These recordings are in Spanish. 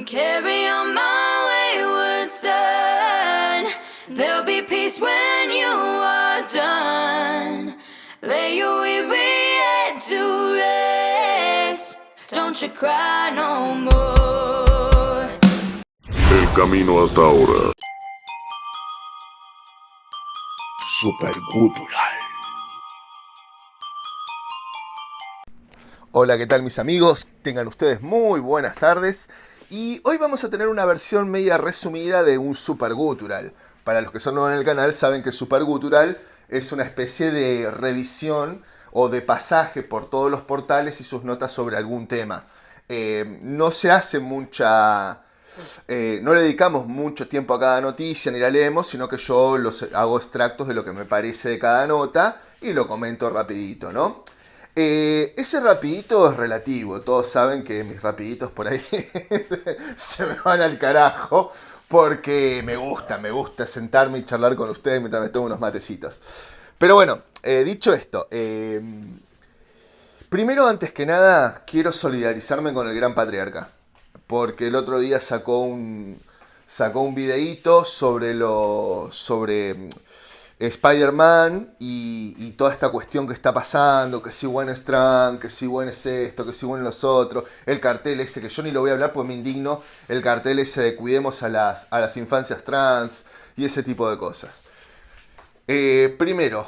carry on my wayward son. There'll be peace when you are done. Lay your weary head to rest. Don't you cry no more. El camino hasta ahora. Supergutural. Hola, ¿qué tal mis amigos? Tengan ustedes muy buenas tardes. Y hoy vamos a tener una versión media resumida de un Supergutural. Para los que son nuevos en el canal saben que Supergutural es una especie de revisión o de pasaje por todos los portales y sus notas sobre algún tema. No se hace mucha... no le dedicamos mucho tiempo a cada noticia ni la leemos, sino que yo hago extractos de lo que me parece de cada nota y lo comento rapidito, ¿no? Ese rapidito es relativo. Todos saben que mis rapiditos por ahí se me van al carajo porque me gusta sentarme y charlar con ustedes mientras me tomo unos matecitos. Pero bueno, dicho esto, primero, antes que nada, quiero solidarizarme con el Gran Patriarca, porque el otro día sacó un videíto sobre Spider-Man y toda esta cuestión que está pasando, que si bueno es Trump, que si bueno es esto, que si bueno los otros, el cartel ese, que yo ni lo voy a hablar porque me indigno, el cartel ese de cuidemos a las infancias trans y ese tipo de cosas. Primero,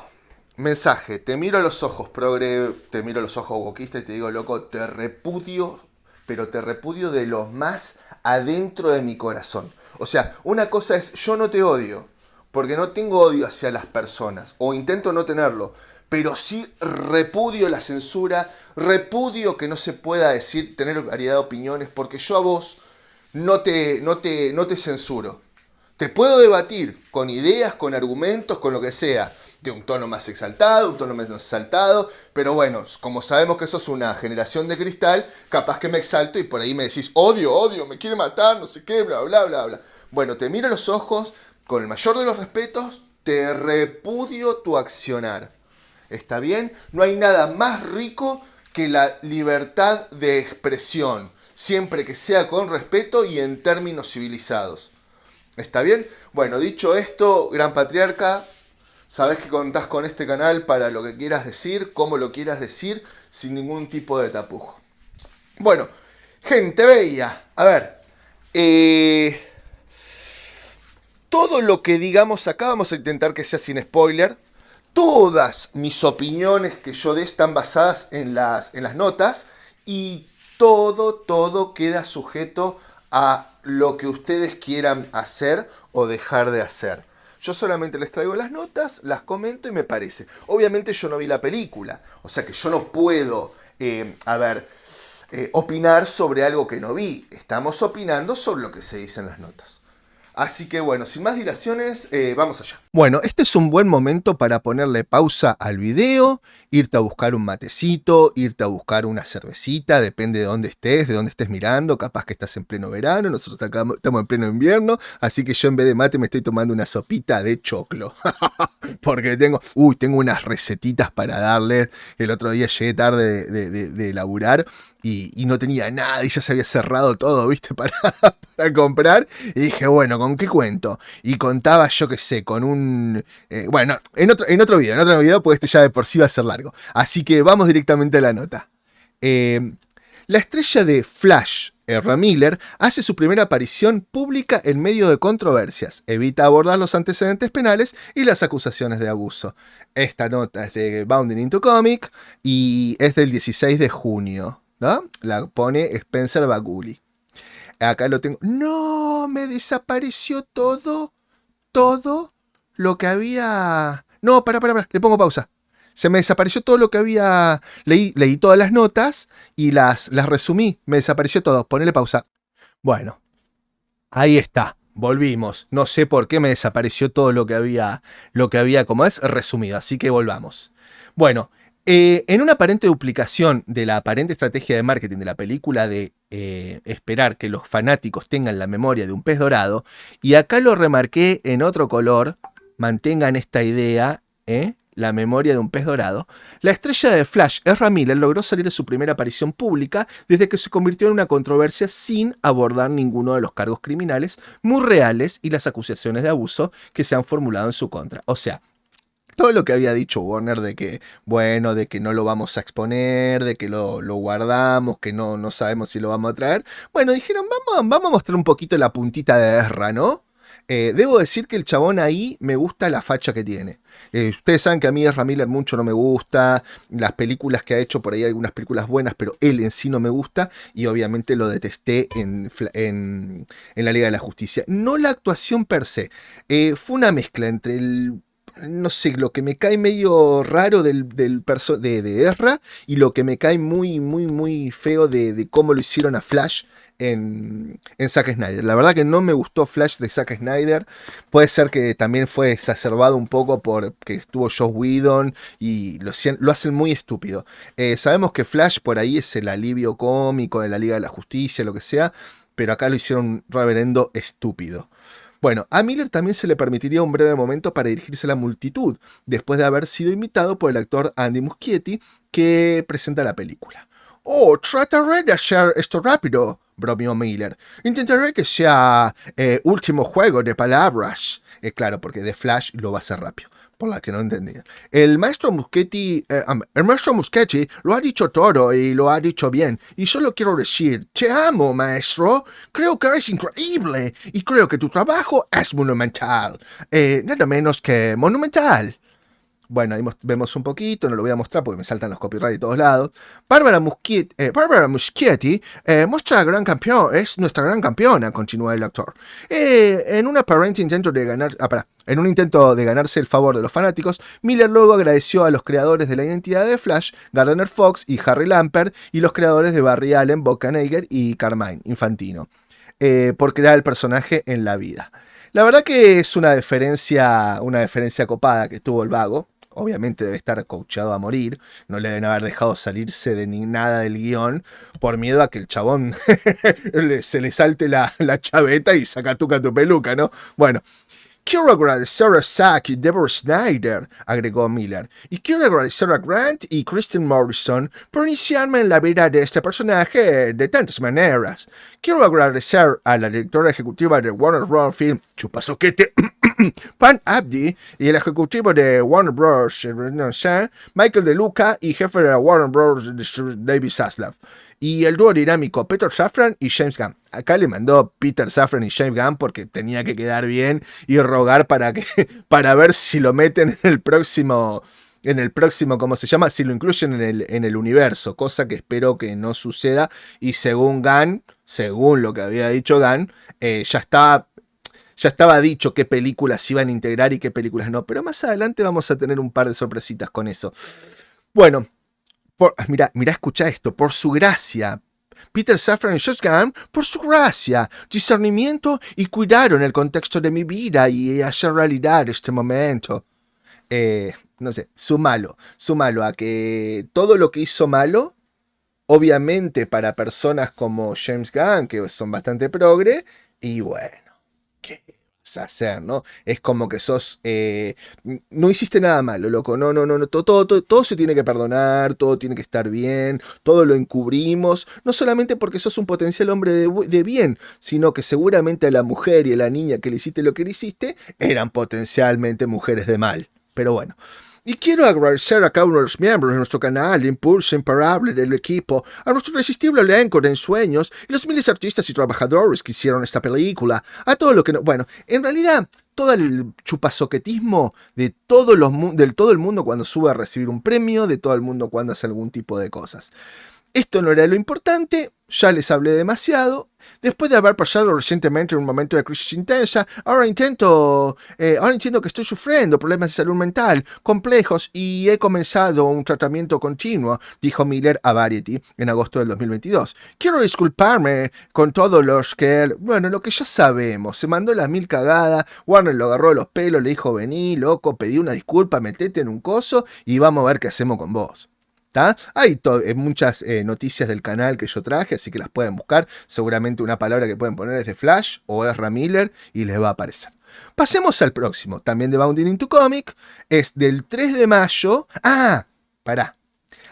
mensaje, te miro a los ojos, progre, te miro a los ojos wokista y te digo, loco, te repudio, pero te repudio de lo más adentro de mi corazón. O sea, una cosa es, yo no te odio, porque no tengo odio hacia las personas, o intento no tenerlo, pero sí repudio la censura, repudio que no se pueda tener variedad de opiniones, porque yo a vos no te censuro. Te puedo debatir con ideas, con argumentos, con lo que sea, de un tono más exaltado, un tono menos exaltado, pero bueno, como sabemos que sos una generación de cristal, capaz que me exalto y por ahí me decís, odio, me quiere matar, no sé qué, bla, bla, bla, bla. Bueno, te miro a los ojos, con el mayor de los respetos, te repudio tu accionar. ¿Está bien? No hay nada más rico que la libertad de expresión, siempre que sea con respeto y en términos civilizados. ¿Está bien? Bueno, dicho esto, Gran Patriarca, sabés que contás con este canal para lo que quieras decir, como lo quieras decir, sin ningún tipo de tapujo. Bueno, gente bella, a ver, todo lo que digamos acá vamos a intentar que sea sin spoiler. Todas mis opiniones que yo dé están basadas en las notas y todo queda sujeto a lo que ustedes quieran hacer o dejar de hacer. Yo solamente les traigo las notas, las comento y me parece. Obviamente yo no vi la película, o sea que yo no puedo, opinar sobre algo que no vi. Estamos opinando sobre lo que se dice en las notas. Así que bueno, sin más dilaciones, vamos allá. Bueno, este es un buen momento para ponerle pausa al video, irte a buscar un matecito, irte a buscar una cervecita, depende de dónde estés mirando, capaz que estás en pleno verano, nosotros acá estamos en pleno invierno, así que yo en vez de mate me estoy tomando una sopita de choclo. Porque tengo unas recetitas para darles. El otro día llegué tarde de laburar y no tenía nada y ya se había cerrado todo, ¿viste? Para comprar. Y dije, bueno, ¿con qué cuento? Y contaba, yo qué sé, con un... bueno, en otro video, porque este ya de por sí va a ser largo. Así que vamos directamente a la nota. La estrella de Flash, Ezra Miller, hace su primera aparición pública en medio de controversias. Evita abordar los antecedentes penales y las acusaciones de abuso. Esta nota es de Bounding Into Comic y es del 16 de junio, ¿no? La pone Spencer Baguli. Acá lo tengo. ¡No! Me desapareció todo lo que había... No, para, le pongo pausa. Se me desapareció todo lo que había... Leí todas las notas y las resumí. Me desapareció todo. Ponele pausa. Bueno, ahí está. Volvimos. No sé por qué me desapareció todo lo que había como es, resumido. Así que volvamos. Bueno, en una aparente duplicación de la aparente estrategia de marketing de la película de esperar que los fanáticos tengan la memoria de un pez dorado, y acá lo remarqué en otro color, mantengan esta idea, La memoria de un pez dorado, la estrella de Flash, Ezra Miller, logró salir de su primera aparición pública desde que se convirtió en una controversia sin abordar ninguno de los cargos criminales muy reales y las acusaciones de abuso que se han formulado en su contra. O sea, todo lo que había dicho Warner de que, bueno, de que no lo vamos a exponer, de que lo guardamos, que no sabemos si lo vamos a traer. Bueno, dijeron, vamos a mostrar un poquito la puntita de Ezra, ¿no? Debo decir que el chabón ahí me gusta la facha que tiene. Ustedes saben que a mí Ezra Miller mucho no me gusta. Las películas que ha hecho, por ahí hay algunas películas buenas, pero él en sí no me gusta. Y obviamente lo detesté en la Liga de la Justicia. No la actuación per se. Fue una mezcla entre no sé, lo que me cae medio raro de Ezra y lo que me cae muy feo de cómo lo hicieron a Flash en Zack Snyder. La verdad que no me gustó Flash de Zack Snyder. Puede ser que también fue exacerbado un poco porque estuvo Joss Whedon y lo hacen muy estúpido. Sabemos que Flash por ahí es el alivio cómico de la Liga de la Justicia, lo que sea, pero acá lo hicieron un reverendo estúpido. Bueno, a Miller también se le permitiría un breve momento para dirigirse a la multitud, después de haber sido imitado por el actor Andy Muschietti, que presenta la película. Oh, trataré de hacer esto rápido, bromeó Miller. Intentaré que sea último juego de palabras. Claro, porque de Flash lo va a hacer rápido, por la que no entendía. El maestro Muschietti lo ha dicho todo y lo ha dicho bien. Y solo quiero decir, te amo, maestro. Creo que eres increíble y creo que tu trabajo es monumental. Nada menos que monumental. Bueno, ahí vemos un poquito, no lo voy a mostrar porque me saltan los copyrights de todos lados. Barbara Muschietti es nuestra gran campeona, continúa el actor. En un intento de ganarse el favor de los fanáticos, Miller luego agradeció a los creadores de la identidad de Flash, Gardner Fox y Harry Lampert, y los creadores de Barry Allen, Bob Kanigher y Carmine Infantino, por crear el personaje en la vida. La verdad que es una deferencia copada que tuvo el vago. Obviamente debe estar coachado a morir. No le deben haber dejado salirse de ni nada del guión por miedo a que el chabón se le salte la chaveta y saca tu peluca, ¿no? Bueno, quiero agradecer a Zack y Deborah Snyder, agregó Miller, y quiero agradecer a Grant y Kristen Morrison por iniciarme en la vida de este personaje de tantas maneras. Quiero agradecer a la directora ejecutiva de Warner Bros. Film, chupasoquete, Pam Abdi, y el ejecutivo de Warner Bros., Michael De Luca, y jefe de Warner Bros., David Zaslav, y el dúo dinámico Peter Safran y James Gunn. Acá le mandó Peter Safran y James Gunn porque tenía que quedar bien y rogar para ver si lo meten en el próximo, ¿cómo se llama? Si lo incluyen en el universo, cosa que espero que no suceda. Y según lo que había dicho Gunn, ya estaba dicho qué películas iban a integrar y qué películas no, pero más adelante vamos a tener un par de sorpresitas con eso. Bueno, mira, escucha esto, por su gracia, Peter Safran y James Gunn, por su gracia, discernimiento y cuidado en el contexto de mi vida y hacer realidad este momento. No sé, súmalo a que todo lo que hizo malo, obviamente para personas como James Gunn, que son bastante progre, y bueno, ¿qué vas a hacer, no? Es como que sos, no hiciste nada malo, loco, no, todo se tiene que perdonar, todo tiene que estar bien, todo lo encubrimos, no solamente porque sos un potencial hombre de bien, sino que seguramente a la mujer y a la niña que le hiciste lo que le hiciste, eran potencialmente mujeres de mal, pero bueno. Y quiero agradecer a cada uno de los miembros de nuestro canal, impulso imparable del equipo, a nuestro irresistible elenco de ensueños y los miles de artistas y trabajadores que hicieron esta película, a todo lo que no... Bueno, en realidad, todo el chupasoquetismo de todo el mundo cuando sube a recibir un premio, de todo el mundo cuando hace algún tipo de cosas. Esto no era lo importante, ya les hablé demasiado. Después de haber pasado recientemente un momento de crisis intensa, ahora entiendo que estoy sufriendo problemas de salud mental complejos y he comenzado un tratamiento continuo, dijo Miller a Variety en agosto del 2022. Quiero disculparme con todos los que... Bueno, lo que ya sabemos, se mandó las mil cagadas, Warner lo agarró de los pelos, le dijo, vení, loco, pedí una disculpa, metete en un coso y vamos a ver qué hacemos con vos. ¿Tá? Hay muchas noticias del canal que yo traje, así que las pueden buscar. Seguramente una palabra que pueden poner es de Flash o Ezra Miller y les va a aparecer. Pasemos al próximo, también de Bounding Into Comic. Es del 3 de mayo. Pará.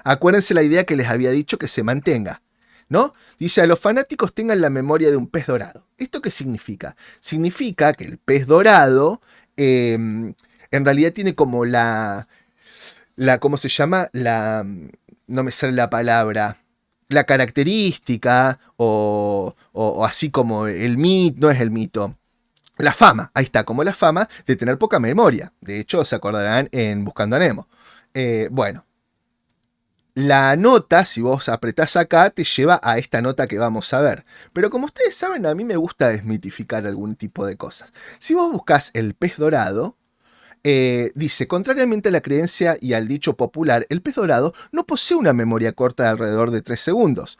Acuérdense la idea que les había dicho que se mantenga, ¿no? Dice, a los fanáticos tengan la memoria de un pez dorado. ¿Esto qué significa? Significa que el pez dorado en realidad tiene como ¿cómo se llama? No me sale la palabra. La característica o así como el mito, no es el mito. La fama, ahí está, como la fama de tener poca memoria. De hecho, se acordarán en Buscando a Nemo. Bueno. La nota, si vos apretás acá, te lleva a esta nota que vamos a ver. Pero como ustedes saben, a mí me gusta desmitificar algún tipo de cosas. Si vos buscás el pez dorado, dice, contrariamente a la creencia y al dicho popular, el pez dorado no posee una memoria corta de alrededor de 3 segundos.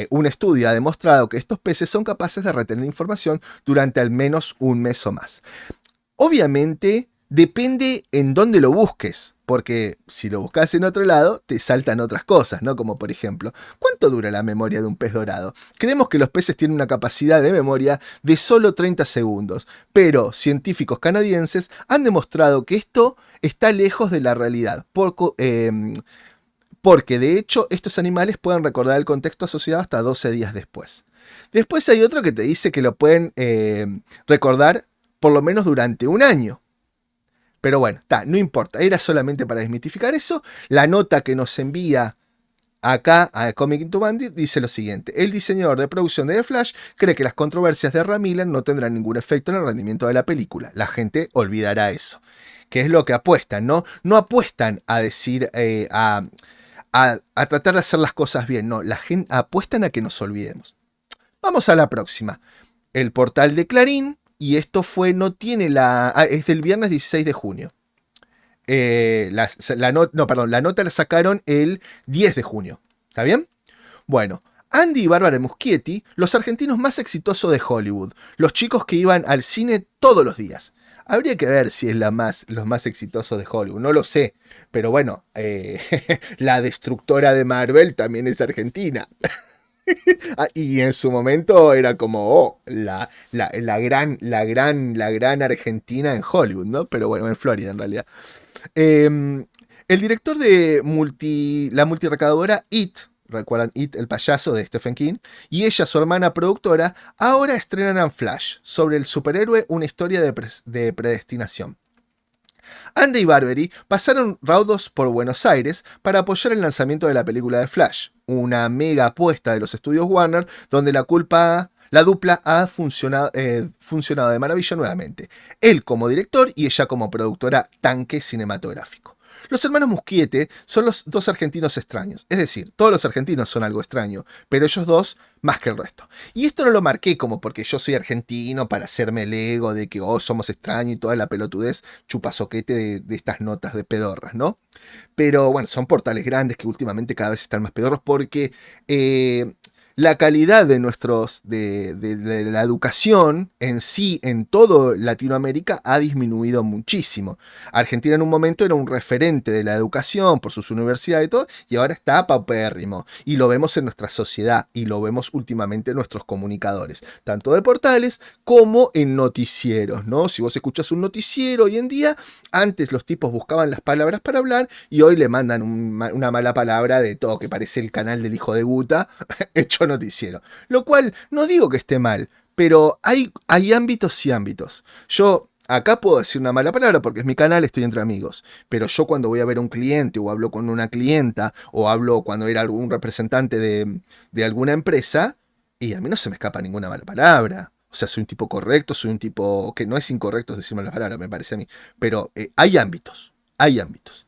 Un estudio ha demostrado que estos peces son capaces de retener información durante al menos un mes o más. Obviamente, depende en dónde lo busques, porque si lo buscas en otro lado, te saltan otras cosas, ¿no? Como por ejemplo, ¿cuánto dura la memoria de un pez dorado? Creemos que los peces tienen una capacidad de memoria de solo 30 segundos, pero científicos canadienses han demostrado que esto está lejos de la realidad, porque de hecho estos animales pueden recordar el contexto asociado hasta 12 días después. Después hay otro que te dice que lo pueden recordar por lo menos durante un año. Pero bueno, no importa, era solamente para desmitificar eso. La nota que nos envía acá a Comic Into Bandit dice lo siguiente. El diseñador de producción de The Flash cree que las controversias de Ezra Miller no tendrán ningún efecto en el rendimiento de la película. La gente olvidará eso. Que es lo que apuestan, ¿no? No apuestan a decir, a tratar de hacer las cosas bien. No, la gente apuestan a que nos olvidemos. Vamos a la próxima. El portal de Clarín. Y esto es del viernes 16 de junio. La nota la sacaron el 10 de junio. ¿Está bien? Bueno, Andy y Bárbara Muschietti, los argentinos más exitosos de Hollywood. Los chicos que iban al cine todos los días. Habría que ver si es los más exitosos de Hollywood. No lo sé. Pero bueno, la destructora de Marvel también es argentina. Y en su momento era como la gran Argentina en Hollywood, ¿no? Pero bueno, en Florida en realidad. El director de la multirecaudadora It, ¿recuerdan It, el payaso de Stephen King? Y ella, su hermana productora, ahora estrenan en Flash, sobre el superhéroe, una historia de predestinación. Andy y Barberi pasaron raudos por Buenos Aires para apoyar el lanzamiento de la película de Flash, una mega apuesta de los estudios Warner, donde la dupla ha funcionado de maravilla nuevamente. Él como director y ella como productora tanque cinematográfico. Los hermanos Muschietti son los dos argentinos extraños. Es decir, todos los argentinos son algo extraño, pero ellos dos más que el resto. Y esto no lo marqué como porque yo soy argentino para hacerme el ego de que somos extraños y toda la pelotudez chupasoquete de estas notas de pedorras, ¿no? Pero bueno, son portales grandes que últimamente cada vez están más pedorros porque la calidad de la educación en sí, en todo Latinoamérica, ha disminuido muchísimo. Argentina en un momento era un referente de la educación por sus universidades y todo, y ahora está paupérrimo. Y lo vemos en nuestra sociedad, y lo vemos últimamente en nuestros comunicadores, tanto de portales como en noticieros, ¿no? Si vos escuchás un noticiero hoy en día, antes los tipos buscaban las palabras para hablar, y hoy le mandan una mala palabra de todo, que parece el canal del hijo de Guta, hecho noticiero. Lo cual no digo que esté mal, pero hay ámbitos y ámbitos. Yo acá puedo decir una mala palabra porque es mi canal, estoy entre amigos. Pero yo cuando voy a ver a un cliente o hablo con una clienta o hablo cuando era algún representante de alguna empresa, y a mí no se me escapa ninguna mala palabra. O sea, soy un tipo correcto, soy un tipo que no es incorrecto decir malas palabras, me parece a mí. Pero hay ámbitos, hay ámbitos.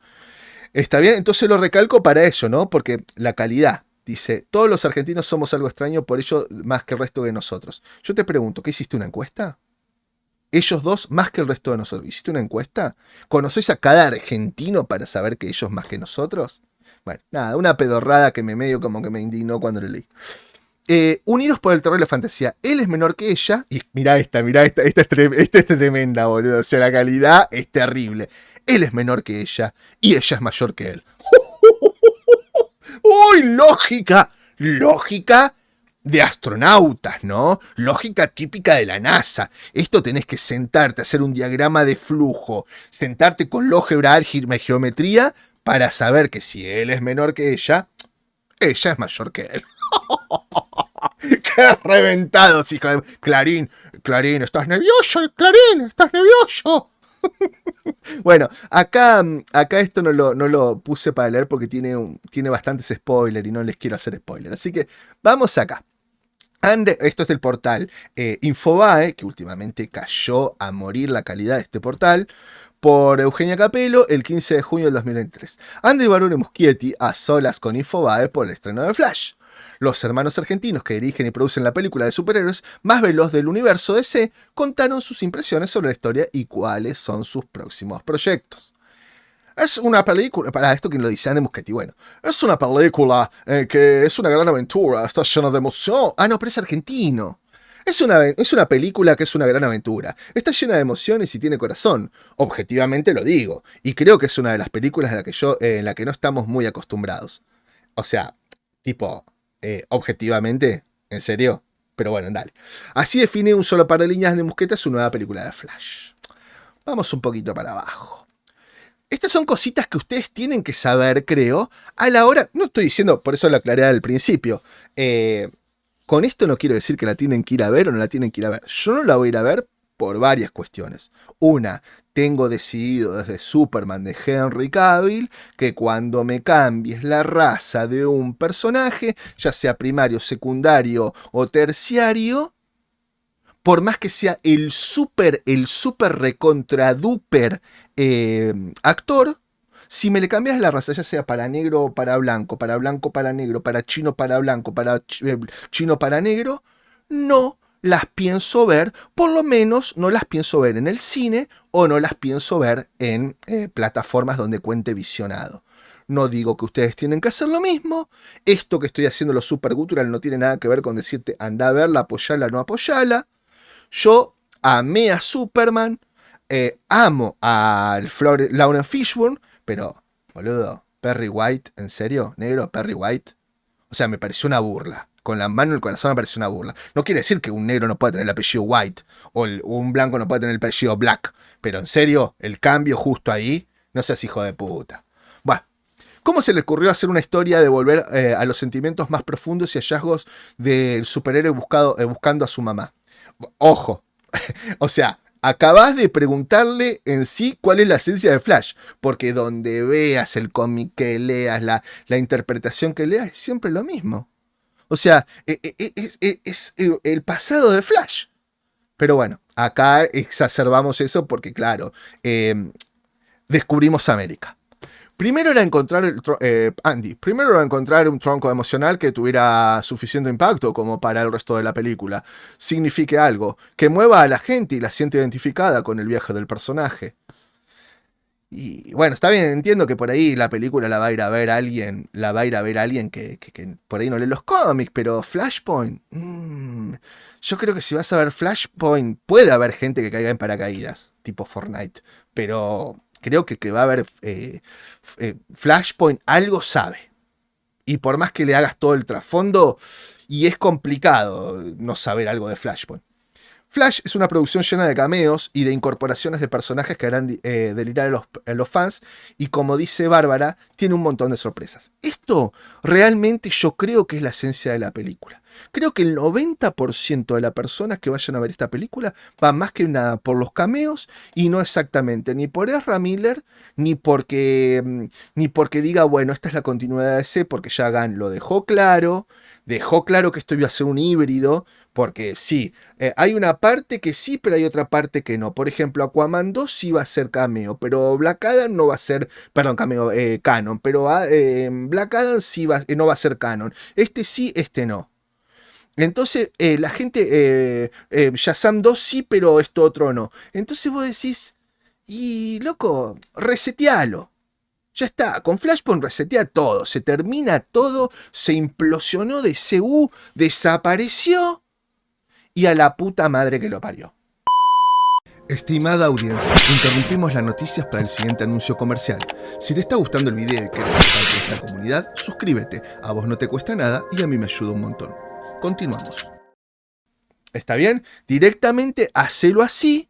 ¿Está bien? Entonces lo recalco para eso, ¿no? Porque la calidad. Dice, todos los argentinos somos algo extraño, por ello más que el resto de nosotros. Yo te pregunto, ¿qué hiciste una encuesta? Ellos dos más que el resto de nosotros. ¿Hiciste una encuesta? ¿Conocés a cada argentino para saber que ellos más que nosotros? Bueno, nada, una pedorrada que me medio como que me indignó cuando lo leí. Unidos por el terror y la fantasía. Él es menor que ella. Y esta es tremenda, boludo. O sea, la calidad es terrible. Él es menor que ella y ella es mayor que él. ¡Uy, lógica! Lógica de astronautas, ¿no? Lógica típica de la NASA. Esto tenés que sentarte, hacer un diagrama de flujo, sentarte con álgebra, álgebra y geometría para saber que si él es menor que ella es mayor que él. ¡Qué reventados, hijo de... Clarín, ¿estás nervioso? Clarín, ¿estás nervioso? Bueno, acá esto no lo puse para leer porque tiene bastantes spoilers y no les quiero hacer spoilers. Así que vamos acá. Esto es del portal Infobae, que últimamente cayó a morir la calidad de este portal, por Eugenia Capello, el 15 de junio del 2023. Andy Barone Muschietti a solas con Infobae por el estreno de Flash. Los hermanos argentinos que dirigen y producen la película de superhéroes más veloz del universo DC contaron sus impresiones sobre la historia y cuáles son sus próximos proyectos. Es una película, para esto quien lo dice, Andy Muschietti, bueno, es una película que es una gran aventura, está llena de emoción. Ah, no, pero es argentino. Es una película que es una gran aventura. Está llena de emociones y tiene corazón. Objetivamente lo digo. Y creo que es una de las películas en la que no estamos muy acostumbrados. O sea, tipo, objetivamente, ¿en serio? Pero bueno, dale. Así define un solo par de líneas de Muschietti su nueva película de Flash. Vamos un poquito para abajo. Estas son cositas que ustedes tienen que saber, creo, a la hora... No estoy diciendo, por eso lo aclaré al principio. Con esto no quiero decir que la tienen que ir a ver o no la tienen que ir a ver. Yo no la voy a ir a ver por varias cuestiones. Una, tengo decidido desde Superman de Henry Cavill que cuando me cambies la raza de un personaje, ya sea primario, secundario o terciario, por más que sea el super recontra duper actor, si me le cambias la raza, ya sea para negro o para blanco para negro, para chino para blanco, para chino para negro, no las pienso ver, por lo menos no las pienso ver en el cine o no las pienso ver en plataformas donde cuente visionado. No digo que ustedes tienen que hacer lo mismo. Esto que estoy haciendo, lo super gutural, no tiene nada que ver con decirte anda a verla, apoyala, no apoyala. Yo amé a Superman, amo a Lauren Fishburne, pero, boludo, Perry White, ¿en serio? ¿Negro? ¿Perry White? O sea, me pareció una burla. Con la mano en el corazón me pareció una burla. No quiere decir que un negro no pueda tener el apellido White, o un blanco no pueda tener el apellido Black. Pero en serio, el cambio justo ahí, no seas hijo de puta. Bueno, ¿cómo se le ocurrió hacer una historia de volver a los sentimientos más profundos y hallazgos del superhéroe buscando a su mamá? Ojo, o sea... Acabas de preguntarle en sí cuál es la esencia de Flash, porque donde veas el cómic que leas, la interpretación que leas, es siempre lo mismo. O sea, es el pasado de Flash. Pero bueno, acá exacerbamos eso porque, claro, descubrimos América. Primero era encontrar un tronco emocional que tuviera suficiente impacto como para el resto de la película. Signifique algo, que mueva a la gente y la siente identificada con el viaje del personaje. Y bueno, está bien, entiendo que por ahí la película la va a ir a ver alguien, que por ahí no lee los cómics, pero Flashpoint, yo creo que si vas a ver Flashpoint, puede haber gente que caiga en paracaídas, tipo Fortnite, pero creo que va a haber Flashpoint, algo sabe. Y por más que le hagas todo el trasfondo, y es complicado no saber algo de Flashpoint. Flash es una producción llena de cameos y de incorporaciones de personajes que harán delirar a los fans, y como dice Bárbara, tiene un montón de sorpresas. Esto realmente yo creo que es la esencia de la película. Creo que el 90% de las personas que vayan a ver esta película va más que nada por los cameos, y no exactamente ni por Ezra Miller, ni porque diga, bueno, esta es la continuidad de DC, porque ya Gunn lo dejó claro que esto iba a ser un híbrido. Porque sí, hay una parte que sí, pero hay otra parte que no. Por ejemplo, Aquaman 2 sí va a ser cameo, pero Black Adam no va a ser, perdón, cameo canon, pero Black Adam sí no va a ser canon. Este sí, este no. Entonces, la gente, Shazam 2 sí, pero esto otro no. Entonces vos decís, y loco, resetealo. Ya está, con Flashpoint resetea todo, se termina todo, se implosionó de CU, desapareció. Y a la puta madre que lo parió. Estimada audiencia, interrumpimos las noticias para el siguiente anuncio comercial. Si te está gustando el video y quieres ser parte de esta comunidad, suscríbete. A vos no te cuesta nada y a mí me ayuda un montón. Continuamos. ¿Está bien? Directamente hacelo así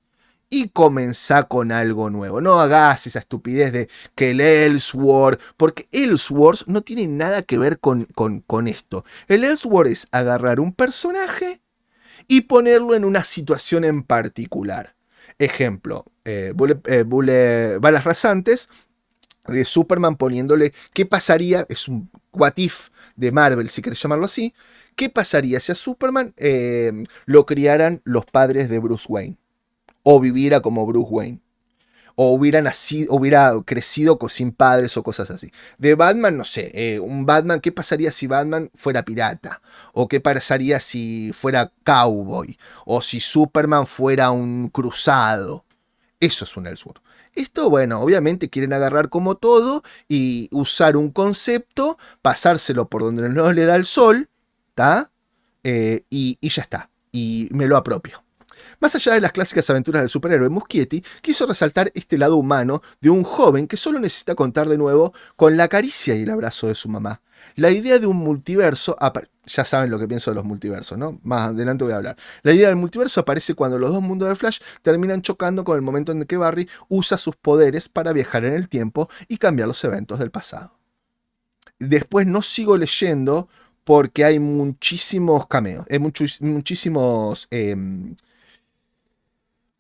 y comenzá con algo nuevo. No hagas esa estupidez de que el Elseworld, porque Elseworld no tiene nada que ver con esto. El Elseworld es agarrar un personaje y ponerlo en una situación en particular. Ejemplo, Balas Rasantes de Superman poniéndole qué pasaría, es un what if de Marvel si querés llamarlo así, qué pasaría si a Superman lo criaran los padres de Bruce Wayne o viviera como Bruce Wayne o hubiera crecido sin padres o cosas así. De Batman, no sé, un Batman, ¿qué pasaría si Batman fuera pirata? ¿O qué pasaría si fuera cowboy? ¿O si Superman fuera un cruzado? Eso es un Elseworld. Esto, bueno, obviamente quieren agarrar como todo y usar un concepto, pasárselo por donde no le da el sol, ¿tá? Y ya está. Y me lo apropio. Más allá de las clásicas aventuras del superhéroe, Muschietti quiso resaltar este lado humano de un joven que solo necesita contar de nuevo con la caricia y el abrazo de su mamá. La idea de un multiverso, ya saben lo que pienso de los multiversos, ¿no? Más adelante voy a hablar. La idea del multiverso aparece cuando los dos mundos de Flash terminan chocando con el momento en que Barry usa sus poderes para viajar en el tiempo y cambiar los eventos del pasado. Después no sigo leyendo porque hay muchísimos cameos, muchísimos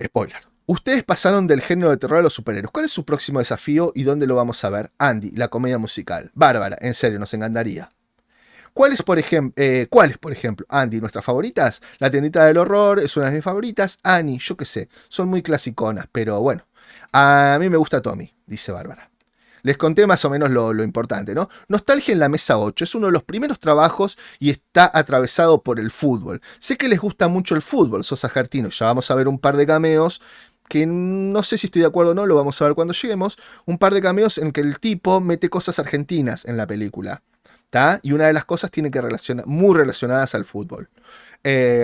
spoiler. Ustedes pasaron del género de terror a los superhéroes. ¿Cuál es su próximo desafío y dónde lo vamos a ver? Andy, la comedia musical. Bárbara, en serio, nos encantaría. ¿Cuáles, por ejemplo? Andy, nuestras favoritas. La tiendita del horror es una de mis favoritas. Annie, yo qué sé, son muy clasiconas, pero bueno. A mí me gusta Tommy, dice Bárbara. Les conté más o menos lo importante, ¿no? Nostalgia en la mesa 8 es uno de los primeros trabajos y está atravesado por el fútbol. Sé que les gusta mucho el fútbol, Sosa Jartino. Ya vamos a ver un par de cameos que no sé si estoy de acuerdo o no, lo vamos a ver cuando lleguemos. Un par de cameos en que el tipo mete cosas argentinas en la película, ¿tá? Y una de las cosas tiene que muy relacionadas al fútbol.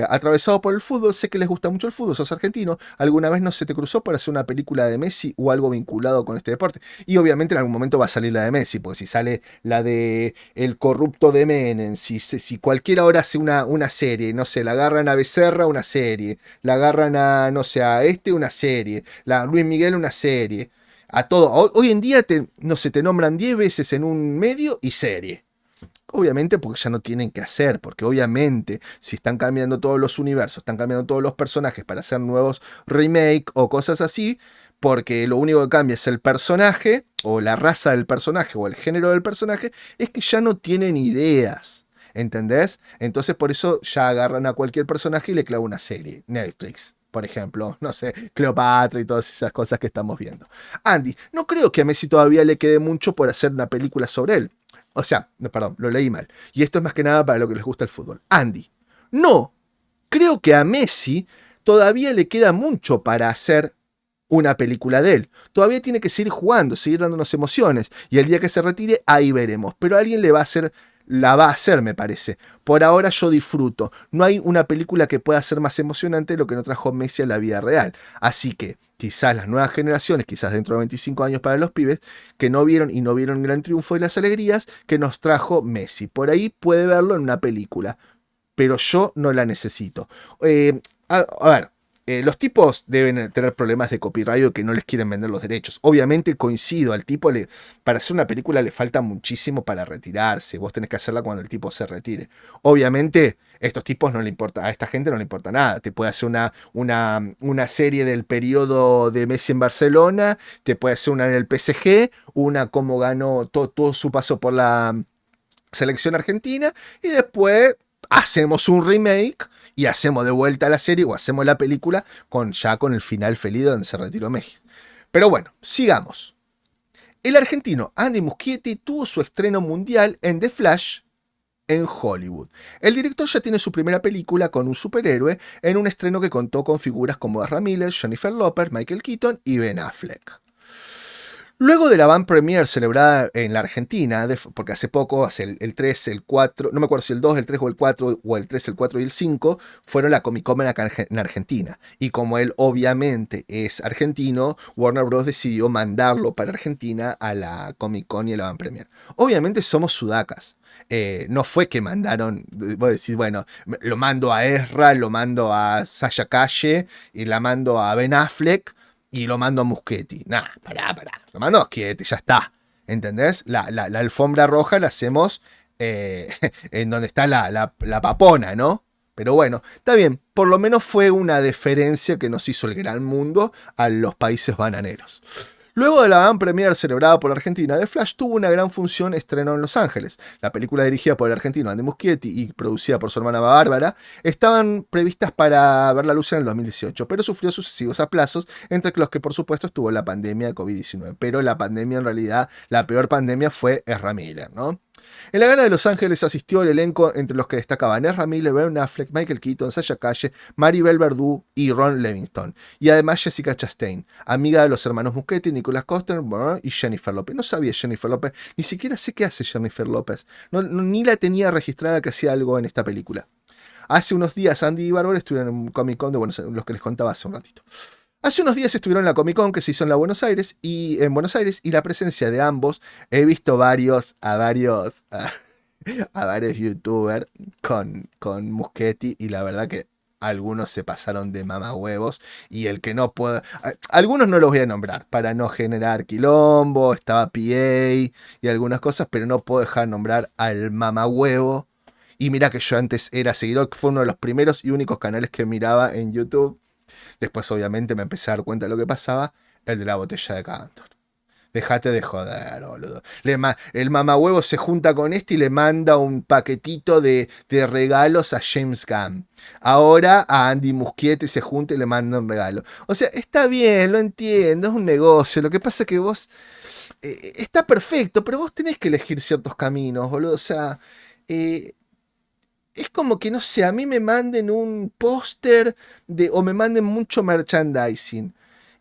Atravesado por el fútbol, sé que les gusta mucho el fútbol, sos argentino. ¿Alguna vez no se te cruzó para hacer una película de Messi o algo vinculado con este deporte? Y obviamente en algún momento va a salir la de Messi, porque si sale la de El corrupto de Menem, si cualquiera ahora hace una serie, no sé, la agarran a Becerra, una serie, la agarran a, no sé, a una serie, la Luis Miguel, una serie, a todo. Hoy en día, te nombran 10 veces en un medio y serie. Obviamente porque ya no tienen que hacer, porque obviamente si están cambiando todos los universos, están cambiando todos los personajes para hacer nuevos remake o cosas así, porque lo único que cambia es el personaje, o la raza del personaje, o el género del personaje, es que ya no tienen ideas, ¿entendés? Entonces por eso ya agarran a cualquier personaje y le clavan una serie, Netflix. Por ejemplo, no sé, Cleopatra y todas esas cosas que estamos viendo. Andy, no creo que a Messi todavía le quede mucho por hacer una película sobre él. O sea, perdón, lo leí mal. Y esto es más que nada para lo que les gusta el fútbol. Andy, no, creo que a Messi todavía le queda mucho para hacer una película de él. Todavía tiene que seguir jugando, seguir dándonos emociones. Y el día que se retire, ahí veremos. Pero alguien la va a hacer, me parece. Por ahora yo disfruto. No hay una película que pueda ser más emocionante de lo que nos trajo Messi a la vida real. Así que quizás las nuevas generaciones, quizás dentro de 25 años para los pibes, que no vieron el gran triunfo y las alegrías que nos trajo Messi. Por ahí puede verlo en una película. Pero yo no la necesito. A ver. Los tipos deben tener problemas de copyright o que no les quieren vender los derechos. Obviamente coincido, al tipo para hacer una película le falta muchísimo para retirarse. Vos tenés que hacerla cuando el tipo se retire. Obviamente a estos tipos no le importa, a esta gente no le importa nada. Te puede hacer una serie del periodo de Messi en Barcelona, te puede hacer una en el PSG, una como ganó todo su paso por la selección argentina y después hacemos un remake y hacemos de vuelta la serie o hacemos la película ya con el final feliz donde se retiró Messi. Pero bueno, sigamos. El argentino Andy Muschietti tuvo su estreno mundial en The Flash en Hollywood. El director ya tiene su primera película con un superhéroe en un estreno que contó con figuras como Ezra Miller, Jennifer Lopez, Michael Keaton y Ben Affleck. Luego de la van premiere celebrada en la Argentina, porque hace poco, hace el 3, el 4, no me acuerdo si el 2, el 3 o el 4, o el 3, el 4 y el 5, fueron la Comic Con en Argentina. Y como él obviamente es argentino, Warner Bros. Decidió mandarlo para Argentina a la Comic Con y a la van premiere. Obviamente somos sudacas. No fue que mandaron, vos decís, bueno, lo mando a Ezra, lo mando a Sasha Calle y la mando a Ben Affleck y lo mando a Muschietti. Nah, pará. Lo mando a Muschietti, ya está. ¿Entendés? La alfombra roja la hacemos en donde está la papona, ¿no? Pero bueno, está bien. Por lo menos fue una deferencia que nos hizo el gran mundo a los países bananeros. Luego de la van premiere celebrada por la Argentina, The Flash tuvo una gran función estreno en Los Ángeles. La película dirigida por el argentino Andy Muschietti y producida por su hermana Bárbara estaban previstas para ver la luz en el 2018, pero sufrió sucesivos aplazos, entre los que por supuesto estuvo la pandemia de COVID-19. Pero la pandemia, en realidad, la peor pandemia fue Ezra Miller, ¿no? En la gala de Los Ángeles asistió el elenco entre los que destacaban Ezra Miller, Ben Affleck, Michael Keaton, Sasha Calle, Maribel Verdú y Ron Livingston. Y además Jessica Chastain, amiga de los hermanos Muschietti, Nicolas Coster y Jennifer López. No sabía Jennifer López, ni siquiera sé qué hace Jennifer López. Ni la tenía registrada que hacía algo en esta película. Hace unos días Andy y Bárbara estuvieron en un Comic Con de Buenos Aires, los que les contaba hace un ratito. Hace unos días estuvieron en la Comic Con que se hizo en Buenos Aires y la presencia de ambos, he visto a varios youtubers con Muschietti y la verdad que algunos se pasaron de mamahuevos y el que no pueda, algunos no los voy a nombrar para no generar quilombo, estaba PA y algunas cosas, pero no puedo dejar de nombrar al mamahuevo. Y mira que yo antes era seguidor, fue uno de los primeros y únicos canales que miraba en YouTube. Después obviamente me empecé a dar cuenta de lo que pasaba, el de la botella de Cantor. Dejate de joder, boludo. El mamahuevo se junta con este y le manda un paquetito de regalos a James Gunn. Ahora a Andy Muschietti se junta y le manda un regalo. O sea, está bien, lo entiendo, es un negocio. Lo que pasa es que vos... está perfecto, pero vos tenés que elegir ciertos caminos, boludo. O sea... es como que, no sé, a mí me manden un póster o me manden mucho merchandising.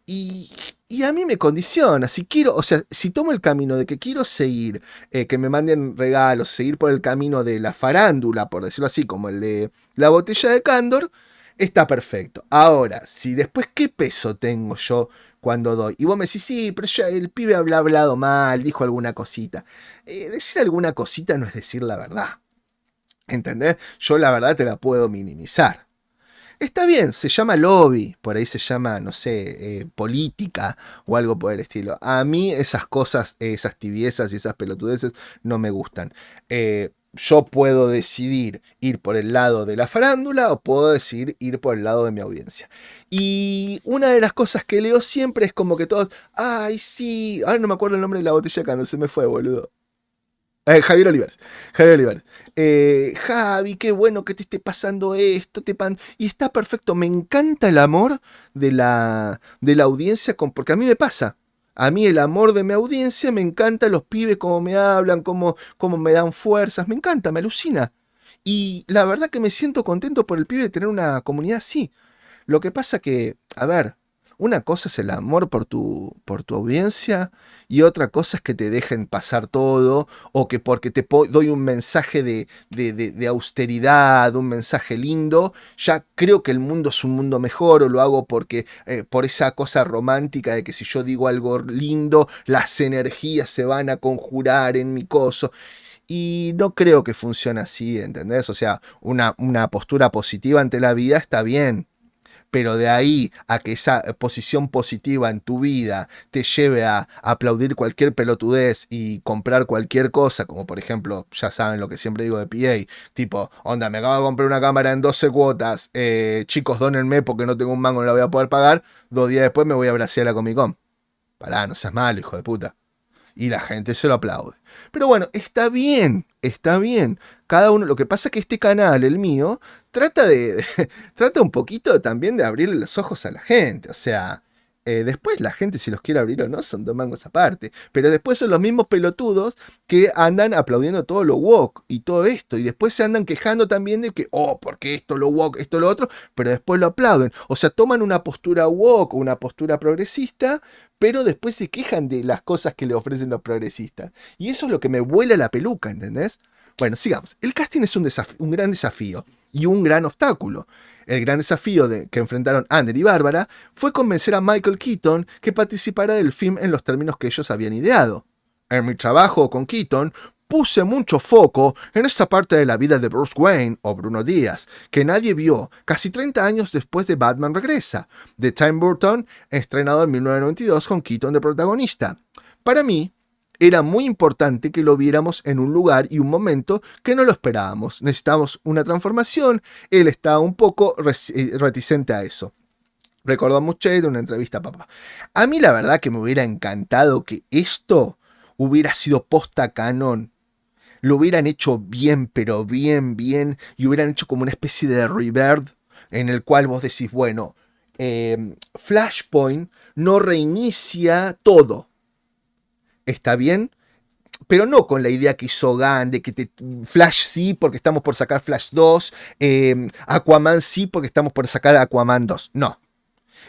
Y a mí me condiciona. Si quiero, o sea, si tomo el camino de que quiero seguir, que me manden regalos, seguir por el camino de la farándula, por decirlo así, como el de la botella de Candor, está perfecto. Ahora, si después, ¿qué peso tengo yo cuando doy? Y vos me decís, sí, pero ya el pibe habla hablado mal, dijo alguna cosita. Decir alguna cosita no es decir la verdad. ¿Entendés? Yo la verdad te la puedo minimizar. Está bien, se llama lobby, por ahí se llama, no sé, política o algo por el estilo. A mí esas cosas, esas tibiezas y esas pelotudeces no me gustan. Yo puedo decidir ir por el lado de la farándula o puedo decidir ir por el lado de mi audiencia. Y una de las cosas que leo siempre es como que todos, ay sí, ahora no me acuerdo el nombre de la botella cuando se me fue, boludo. Javier Olivares. Javi, qué bueno que te esté pasando esto. Y está perfecto. Me encanta el amor de la audiencia. Porque a mí me pasa. A mí el amor de mi audiencia me encanta. Los pibes, cómo me hablan, cómo me dan fuerzas. Me encanta, me alucina. Y la verdad que me siento contento por el pibe de tener una comunidad así. Lo que pasa que, a ver, una cosa es el amor por tu audiencia y otra cosa es que te dejen pasar todo o que porque te doy un mensaje de austeridad, un mensaje lindo, ya creo que el mundo es un mundo mejor o lo hago porque por esa cosa romántica de que si yo digo algo lindo, las energías se van a conjurar en mi coso. Y no creo que funcione así, ¿entendés? O sea, una postura positiva ante la vida está bien. Pero de ahí a que esa posición positiva en tu vida te lleve a aplaudir cualquier pelotudez y comprar cualquier cosa, como por ejemplo, ya saben lo que siempre digo de PA, tipo, onda, me acabo de comprar una cámara en 12 cuotas, chicos, dónenme porque no tengo un mango, no la voy a poder pagar, 2 días después me voy a Brasil a la Comic Con. Pará, no seas malo, hijo de puta. Y la gente se lo aplaude. Pero bueno, está bien, está bien. Cada uno, lo que pasa es que este canal, el mío, trata un poquito también de abrirle los ojos a la gente. O sea, Después la gente, si los quiere abrir o no, son dos mangos aparte. Pero después son los mismos pelotudos que andan aplaudiendo todo lo woke y todo esto. Y después se andan quejando también de que, porque esto lo woke, esto lo otro, pero después lo aplauden. O sea, toman una postura woke o una postura progresista, pero después se quejan de las cosas que le ofrecen los progresistas. Y eso es lo que me vuela la peluca, ¿entendés? Bueno, sigamos. El casting es un gran desafío y un gran obstáculo. El gran desafío que enfrentaron Ander y Bárbara fue convencer a Michael Keaton que participara del film en los términos que ellos habían ideado. En mi trabajo con Keaton puse mucho foco en esta parte de la vida de Bruce Wayne o Bruno Díaz, que nadie vio casi 30 años después de Batman Regresa, de Tim Burton, estrenado en 1992 con Keaton de protagonista. Para mí, era muy importante que lo viéramos en un lugar y un momento que no lo esperábamos. Necesitábamos una transformación. Él estaba un poco reticente a eso. Recordó mucho de una entrevista a papá. A mí la verdad que me hubiera encantado que esto hubiera sido posta canon. Lo hubieran hecho bien, pero bien, y hubieran hecho como una especie de rebirth en el cual vos decís, bueno, Flashpoint no reinicia todo. Está bien, pero no con la idea que hizo Gunn de que Flash sí porque estamos por sacar Flash 2, Aquaman sí porque estamos por sacar Aquaman 2. No.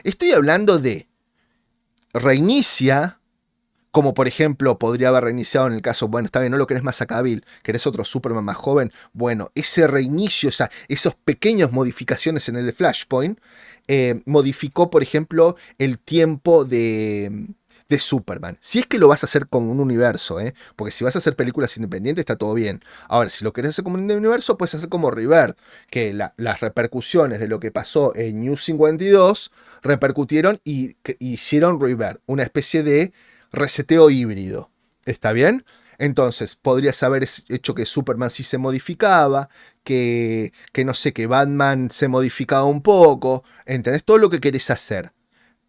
Estoy hablando de reinicia, como por ejemplo podría haber reiniciado en el caso, bueno, está bien, no lo querés más a Cavill, querés otro Superman más joven. Bueno, ese reinicio, esas pequeñas modificaciones en el de Flashpoint, modificó, por ejemplo, el tiempo de Superman. Si es que lo vas a hacer con un universo, porque si vas a hacer películas independientes está todo bien. Ahora, si lo querés hacer como un universo, puedes hacer como Rebirth, que las repercusiones de lo que pasó en New 52 repercutieron y hicieron Rebirth, una especie de reseteo híbrido. ¿Está bien? Entonces, podrías haber hecho que Superman sí se modificaba, que no sé, que Batman se modificaba un poco, ¿entendés? Todo lo que querés hacer.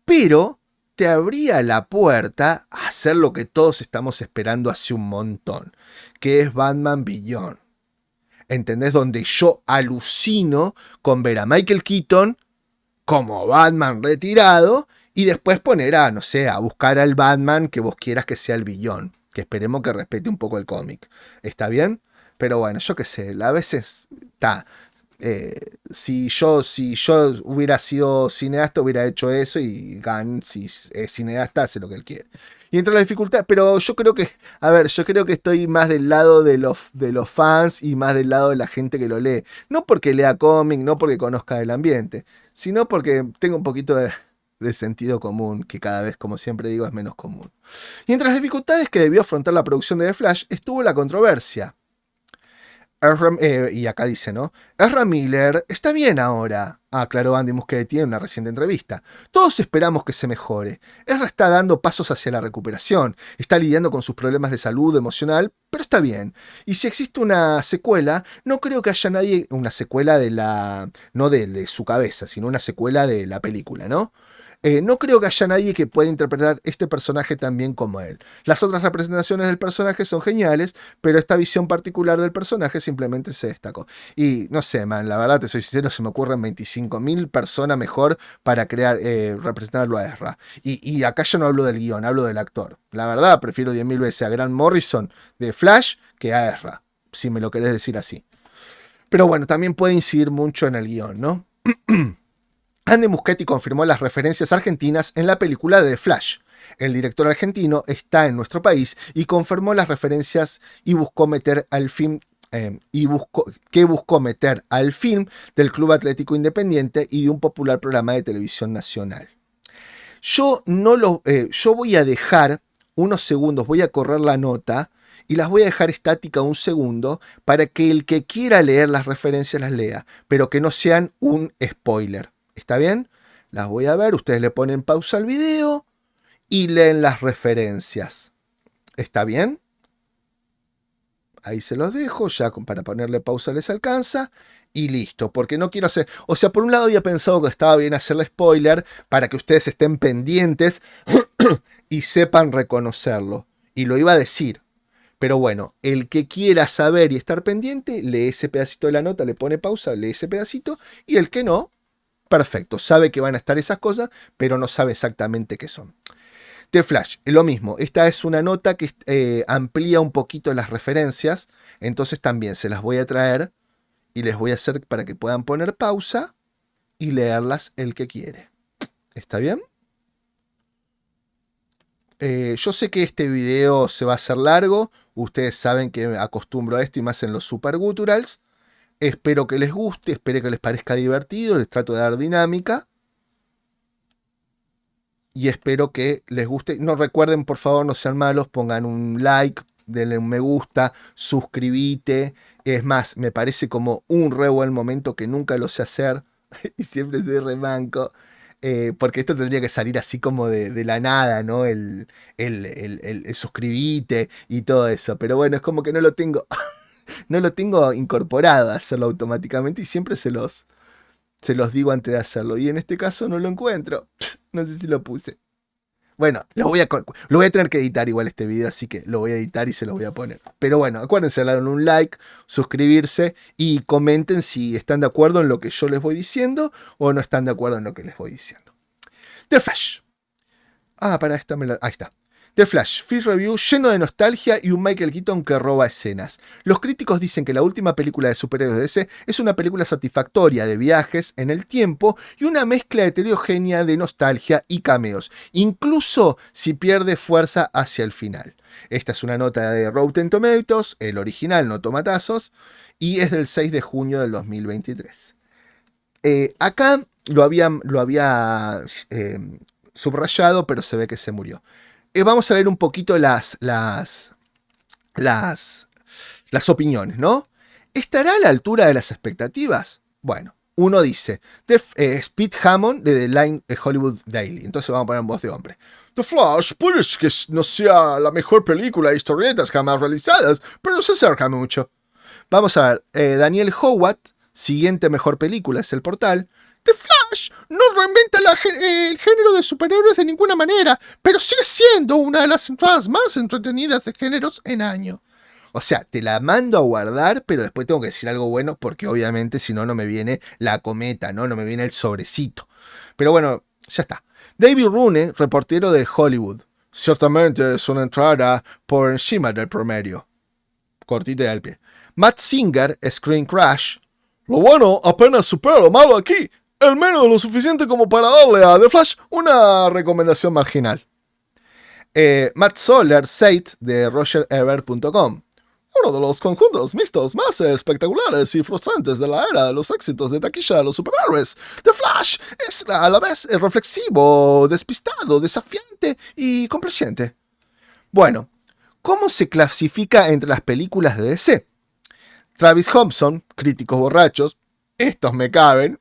Pero te abría la puerta a hacer lo que todos estamos esperando hace un montón, que es Batman Beyond. ¿Entendés? Donde yo alucino con ver a Michael Keaton como Batman retirado y después poner a, no sé, a buscar al Batman que vos quieras que sea el Beyond, que esperemos que respete un poco el cómic. ¿Está bien? Pero bueno, yo qué sé, a veces está. Si yo hubiera sido cineasta, hubiera hecho eso, y Gunn, si es cineasta, hace lo que él quiere. Y entre las dificultades, pero yo creo que estoy más del lado de los fans y más del lado de la gente que lo lee. No porque lea cómic, no porque conozca el ambiente, sino porque tengo un poquito de sentido común, que cada vez, como siempre digo, es menos común. Y entre las dificultades que debió afrontar la producción de The Flash estuvo la controversia. Y acá dice, ¿no? Ezra Miller está bien ahora, aclaró Andy Muschietti en una reciente entrevista. Todos esperamos que se mejore. Ezra está dando pasos hacia la recuperación, está lidiando con sus problemas de salud emocional, pero está bien. Y si existe una secuela, no creo que haya nadie, una secuela no de su cabeza, sino una secuela de la película, ¿no? No creo que haya nadie que pueda interpretar este personaje tan bien como él. Las otras representaciones del personaje son geniales, pero esta visión particular del personaje simplemente se destacó. Y no sé, man, la verdad te soy sincero, se me ocurren 25.000 personas mejor para representarlo a Ezra. Y acá yo no hablo del guión, hablo del actor. La verdad, prefiero 10.000 veces a Grant Morrison de Flash que a Ezra, si me lo querés decir así. Pero bueno, también puede incidir mucho en el guión, ¿no? Andy Muschietti confirmó las referencias argentinas en la película de The Flash. El director argentino está en nuestro país y confirmó las referencias y buscó meter al film del Club Atlético Independiente y de un popular programa de televisión nacional. Yo voy a dejar unos segundos, voy a correr la nota y las voy a dejar estática un segundo para que el que quiera leer las referencias las lea, pero que no sean un spoiler. ¿Está bien? Las voy a ver, ustedes le ponen pausa al video y leen las referencias. ¿Está bien? Ahí se los dejo, ya para ponerle pausa les alcanza y listo, porque no quiero hacer... O sea, por un lado había pensado que estaba bien hacerle spoiler para que ustedes estén pendientes y sepan reconocerlo. Y lo iba a decir. Pero bueno, el que quiera saber y estar pendiente, lee ese pedacito de la nota, le pone pausa, lee ese pedacito, y el que no, perfecto, sabe que van a estar esas cosas, pero no sabe exactamente qué son. The Flash, lo mismo, esta es una nota que amplía un poquito las referencias, entonces también se las voy a traer y les voy a hacer para que puedan poner pausa y leerlas el que quiere. ¿Está bien? Yo sé que este video se va a hacer largo, ustedes saben que acostumbro a esto y más en los super gutturals. Espero que les guste, espero que les parezca divertido, les trato de dar dinámica. Y espero que les guste. No recuerden, por favor, no sean malos, pongan un like, denle un me gusta, suscribite. Es más, me parece como un re buen momento que nunca lo sé hacer y siempre estoy remanco. Porque esto tendría que salir así como de la nada, ¿no? El suscribite y todo eso. Pero bueno, es como que no lo tengo, no lo tengo incorporado a hacerlo automáticamente y siempre se los digo antes de hacerlo. Y en este caso no lo encuentro. No sé si lo puse. Bueno, lo voy a tener que editar igual este video, así que lo voy a editar y se lo voy a poner. Pero bueno, acuérdense de darle un like, suscribirse y comenten si están de acuerdo en lo que yo les voy diciendo o no están de acuerdo en lo que les voy diciendo. The Flash. Para esta ahí está. The Flash, Film Review lleno de nostalgia y un Michael Keaton que roba escenas. Los críticos dicen que la última película de superhéroes de DC es una película satisfactoria de viajes en el tiempo y una mezcla heterogénea de nostalgia y cameos, incluso si pierde fuerza hacia el final. Esta es una nota de Rotten Tomatoes, el original, no tomatazos, y es del 6 de junio del 2023. Acá lo había subrayado, pero se ve que se murió. Vamos a leer un poquito las opiniones, ¿no? ¿Estará a la altura de las expectativas? Bueno, uno dice, Pete Hammond de The Line Hollywood Daily. Entonces vamos a poner en voz de hombre. The Flash puede que no sea la mejor película de historietas jamás realizadas, pero se acerca mucho. Vamos a ver, Daniel Howard, siguiente mejor película es el portal. The Flash no reinventa el género de superhéroes de ninguna manera, pero sigue siendo una de las entradas más entretenidas de géneros en año. O sea, te la mando a guardar, pero después tengo que decir algo bueno, porque obviamente si no, no me viene la cometa, ¿no? No me viene el sobrecito. Pero bueno, ya está. David Rune, reportero de Hollywood. Ciertamente es una entrada por encima del promedio. Cortita del pie. Matt Singer, Screen Crash. Lo bueno apenas supera lo malo aquí. El menos lo suficiente como para darle a The Flash una recomendación marginal. Matt Soler, Sate de RogerEbert.com. Uno de los conjuntos mixtos más espectaculares y frustrantes de la era de los éxitos de taquilla de los superhéroes. The Flash es a la vez reflexivo, despistado, desafiante y complaciente. Bueno, ¿cómo se clasifica entre las películas de DC? Travis Thompson, críticos borrachos, estos me caben,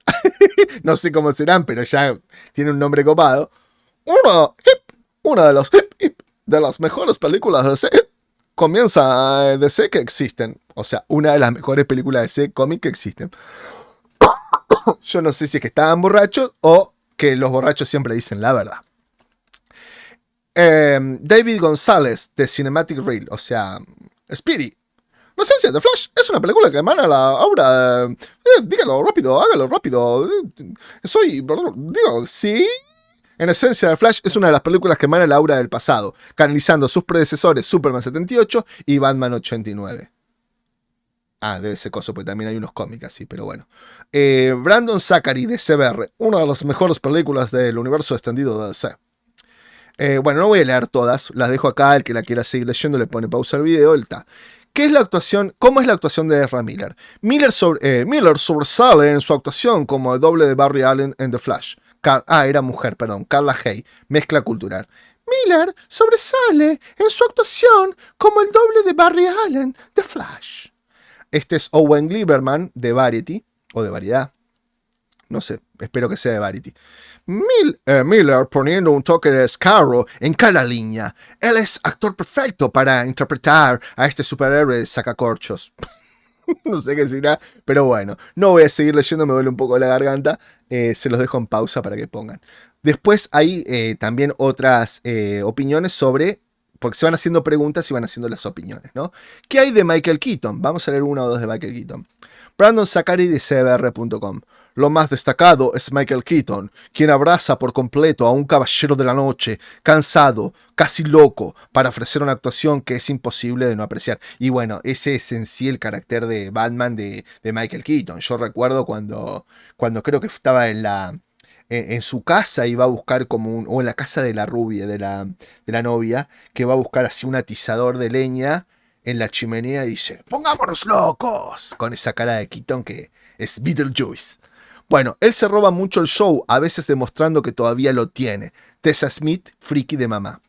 no sé cómo serán, pero ya tiene un nombre copado. Una de las mejores películas de DC. Comienza DC que existen. O sea, una de las mejores películas de DC cómic que existen. Yo no sé si es que estaban borrachos o que los borrachos siempre dicen la verdad. David González de Cinematic Reel, o sea, Speedy. La esencia de Flash es una película que emana la obra. Dígalo rápido, hágalo rápido. Digo, ¿sí? En esencia, The Flash es una de las películas que emana la aura del pasado, canalizando a sus predecesores Superman 78 y Batman 89. Debe ser coso, porque también hay unos cómics así, pero bueno. Brandon Zachary de CBR, una de las mejores películas del universo extendido de DC. Bueno, no voy a leer todas, las dejo acá, el que la quiera seguir leyendo le pone pausa al video, él está. ¿Qué es la actuación? ¿Cómo es la actuación de Ezra Miller? Miller sobresale en su actuación como el doble de Barry Allen en The Flash. Era mujer, perdón, Carla Hay, mezcla cultural. Miller sobresale en su actuación como el doble de Barry Allen, The Flash. Este es Owen Gleiberman de Variety, o de Variedad. No sé, espero que sea de Variety. Miller poniendo un toque de descaro en cada línea. Él es actor perfecto para interpretar a este superhéroe de sacacorchos. No sé qué decirá, pero bueno, no voy a seguir leyendo, me duele un poco la garganta. Se los dejo en pausa para que pongan. Después hay también otras opiniones sobre, porque se van haciendo preguntas y van haciendo las opiniones, ¿no? ¿Qué hay de Michael Keaton? Vamos a leer una o dos de Michael Keaton. Brandon Zachary de CBR.com. Lo más destacado es Michael Keaton, quien abraza por completo a un caballero de la noche, cansado, casi loco, para ofrecer una actuación que es imposible de no apreciar. Y bueno, ese es en sí el carácter de Batman de Michael Keaton. Yo recuerdo cuando creo que estaba en su casa y va a buscar o en la casa de la rubia, de la novia, que va a buscar así un atizador de leña en la chimenea y dice, ¡pongámonos locos! Con esa cara de Keaton que es Beetlejuice. Bueno, él se roba mucho el show, a veces demostrando que todavía lo tiene. Tessa Smith, friki de mamá.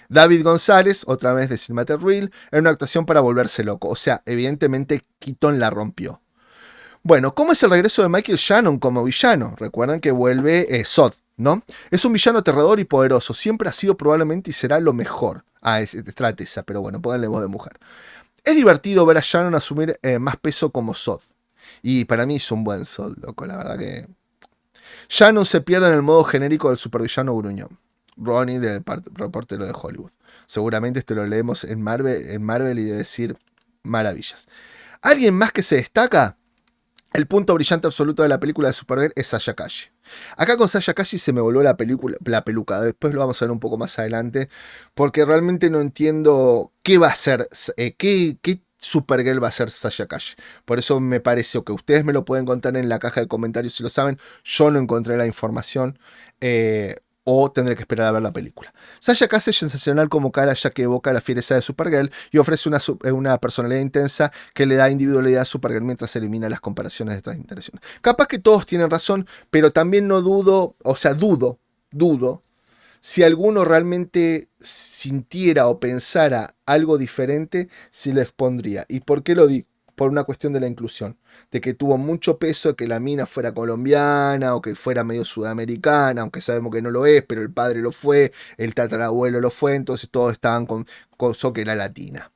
David González, otra vez de Cinematic Reel, en una actuación para volverse loco. O sea, evidentemente Keaton la rompió. Bueno, ¿cómo es el regreso de Michael Shannon como villano? Recuerdan que vuelve Zod, ¿no? Es un villano aterrador y poderoso. Siempre ha sido probablemente y será lo mejor. Es Tessa, pero bueno, pónganle voz de mujer. Es divertido ver a Shannon asumir más peso como Zod. Y para mí es un buen Zod, loco, la verdad que... Shannon se pierde en el modo genérico del supervillano gruñón. Ronnie, del reportero de Hollywood. Seguramente esto lo leemos en Marvel y de decir maravillas. ¿Alguien más que se destaca? El punto brillante absoluto de la película de Supergirl es Sasha Calle. Acá con Sasha Calle se me voló la peluca. Después lo vamos a ver un poco más adelante. Porque realmente no entiendo qué va a ser. ¿Qué Supergirl va a ser Sasha Calle? Por eso me pareció que ustedes me lo pueden contar en la caja de comentarios si lo saben. Yo no encontré la información. O tendré que esperar a ver la película. Sasha Calle es sensacional como cara ya que evoca la fiereza de Supergirl y ofrece una personalidad intensa que le da individualidad a Supergirl mientras elimina las comparaciones de estas interacciones. Capaz que todos tienen razón, pero también no dudo, o sea, dudo si alguno realmente sintiera o pensara algo diferente, si lo expondría. ¿Y por qué lo digo? Por una cuestión de la inclusión, de que tuvo mucho peso que la mina fuera colombiana o que fuera medio sudamericana, aunque sabemos que no lo es, pero el padre lo fue, el tatarabuelo lo fue, entonces todos estaban con eso que era latina.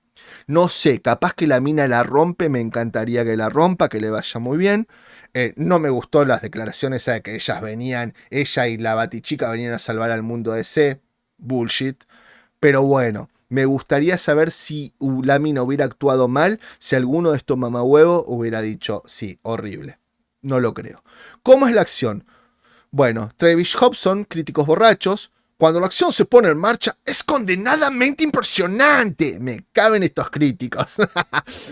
No sé, capaz que la mina la rompe, me encantaría que la rompa, que le vaya muy bien. No me gustó las declaraciones de que ella y la Batichica venían a salvar al mundo DC, bullshit, pero bueno. Me gustaría saber si la mina hubiera actuado mal, si alguno de estos mamahuevos hubiera dicho, sí, horrible. No lo creo. ¿Cómo es la acción? Bueno, Travis Hobson, críticos borrachos. Cuando la acción se pone en marcha, es condenadamente impresionante. Me caben estos críticos.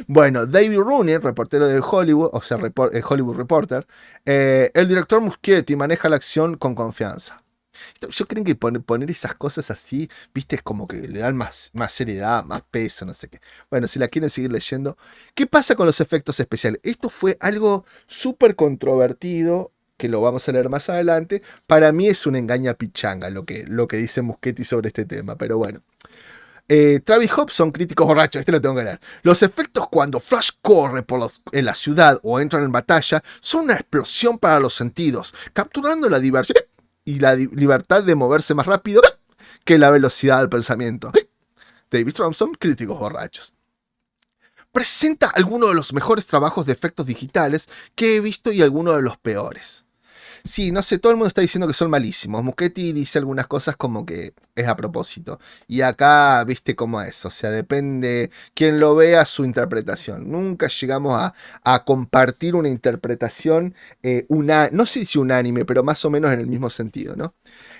Bueno, David Rooney, reportero de Hollywood, o sea, Hollywood Reporter. El director Muschietti maneja la acción con confianza. Yo creo que poner esas cosas así, viste, es como que le dan más seriedad, más peso, no sé qué. Bueno, si la quieren seguir leyendo. ¿Qué pasa con los efectos especiales? Esto fue algo súper controvertido, que lo vamos a leer más adelante. Para mí es una engaña pichanga lo que dice Muschietti sobre este tema, pero bueno. Travis Hobson, críticos borrachos, este lo tengo que leer. Los efectos cuando Flash corre en la ciudad o entra en batalla son una explosión para los sentidos, capturando la diversión y la libertad de moverse más rápido que la velocidad del pensamiento. David Thompson, críticos borrachos. Presenta algunos de los mejores trabajos de efectos digitales que he visto y algunos de los peores. Sí, no sé, todo el mundo está diciendo que son malísimos. Muschietti dice algunas cosas como que es a propósito. Y acá, viste cómo es. O sea, depende quien lo vea su interpretación. Nunca llegamos a compartir una interpretación, no sé si unánime, pero más o menos en el mismo sentido, ¿no?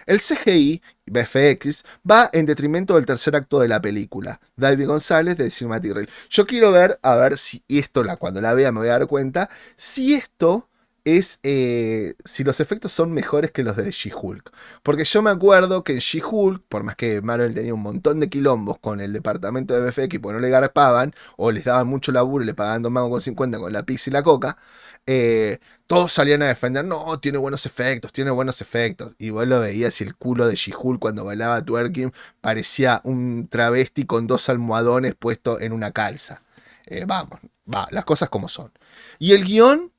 El CGI, VFX, va en detrimento del tercer acto de la película. David González de Cinematic Reel. Yo quiero ver, a ver si esto, cuando la vea me voy a dar cuenta, si esto es si los efectos son mejores que los de She-Hulk. Porque yo me acuerdo que en She-Hulk, por más que Marvel tenía un montón de quilombos con el departamento de VFX porque no le garpaban, o les daban mucho laburo y le pagaban 2,50 con la pizza y la coca, todos salían a defender, no, tiene buenos efectos. Y vos lo veías y el culo de She-Hulk cuando bailaba twerking parecía un travesti con 2 almohadones puestos en una calza. Las cosas como son. Y el guión,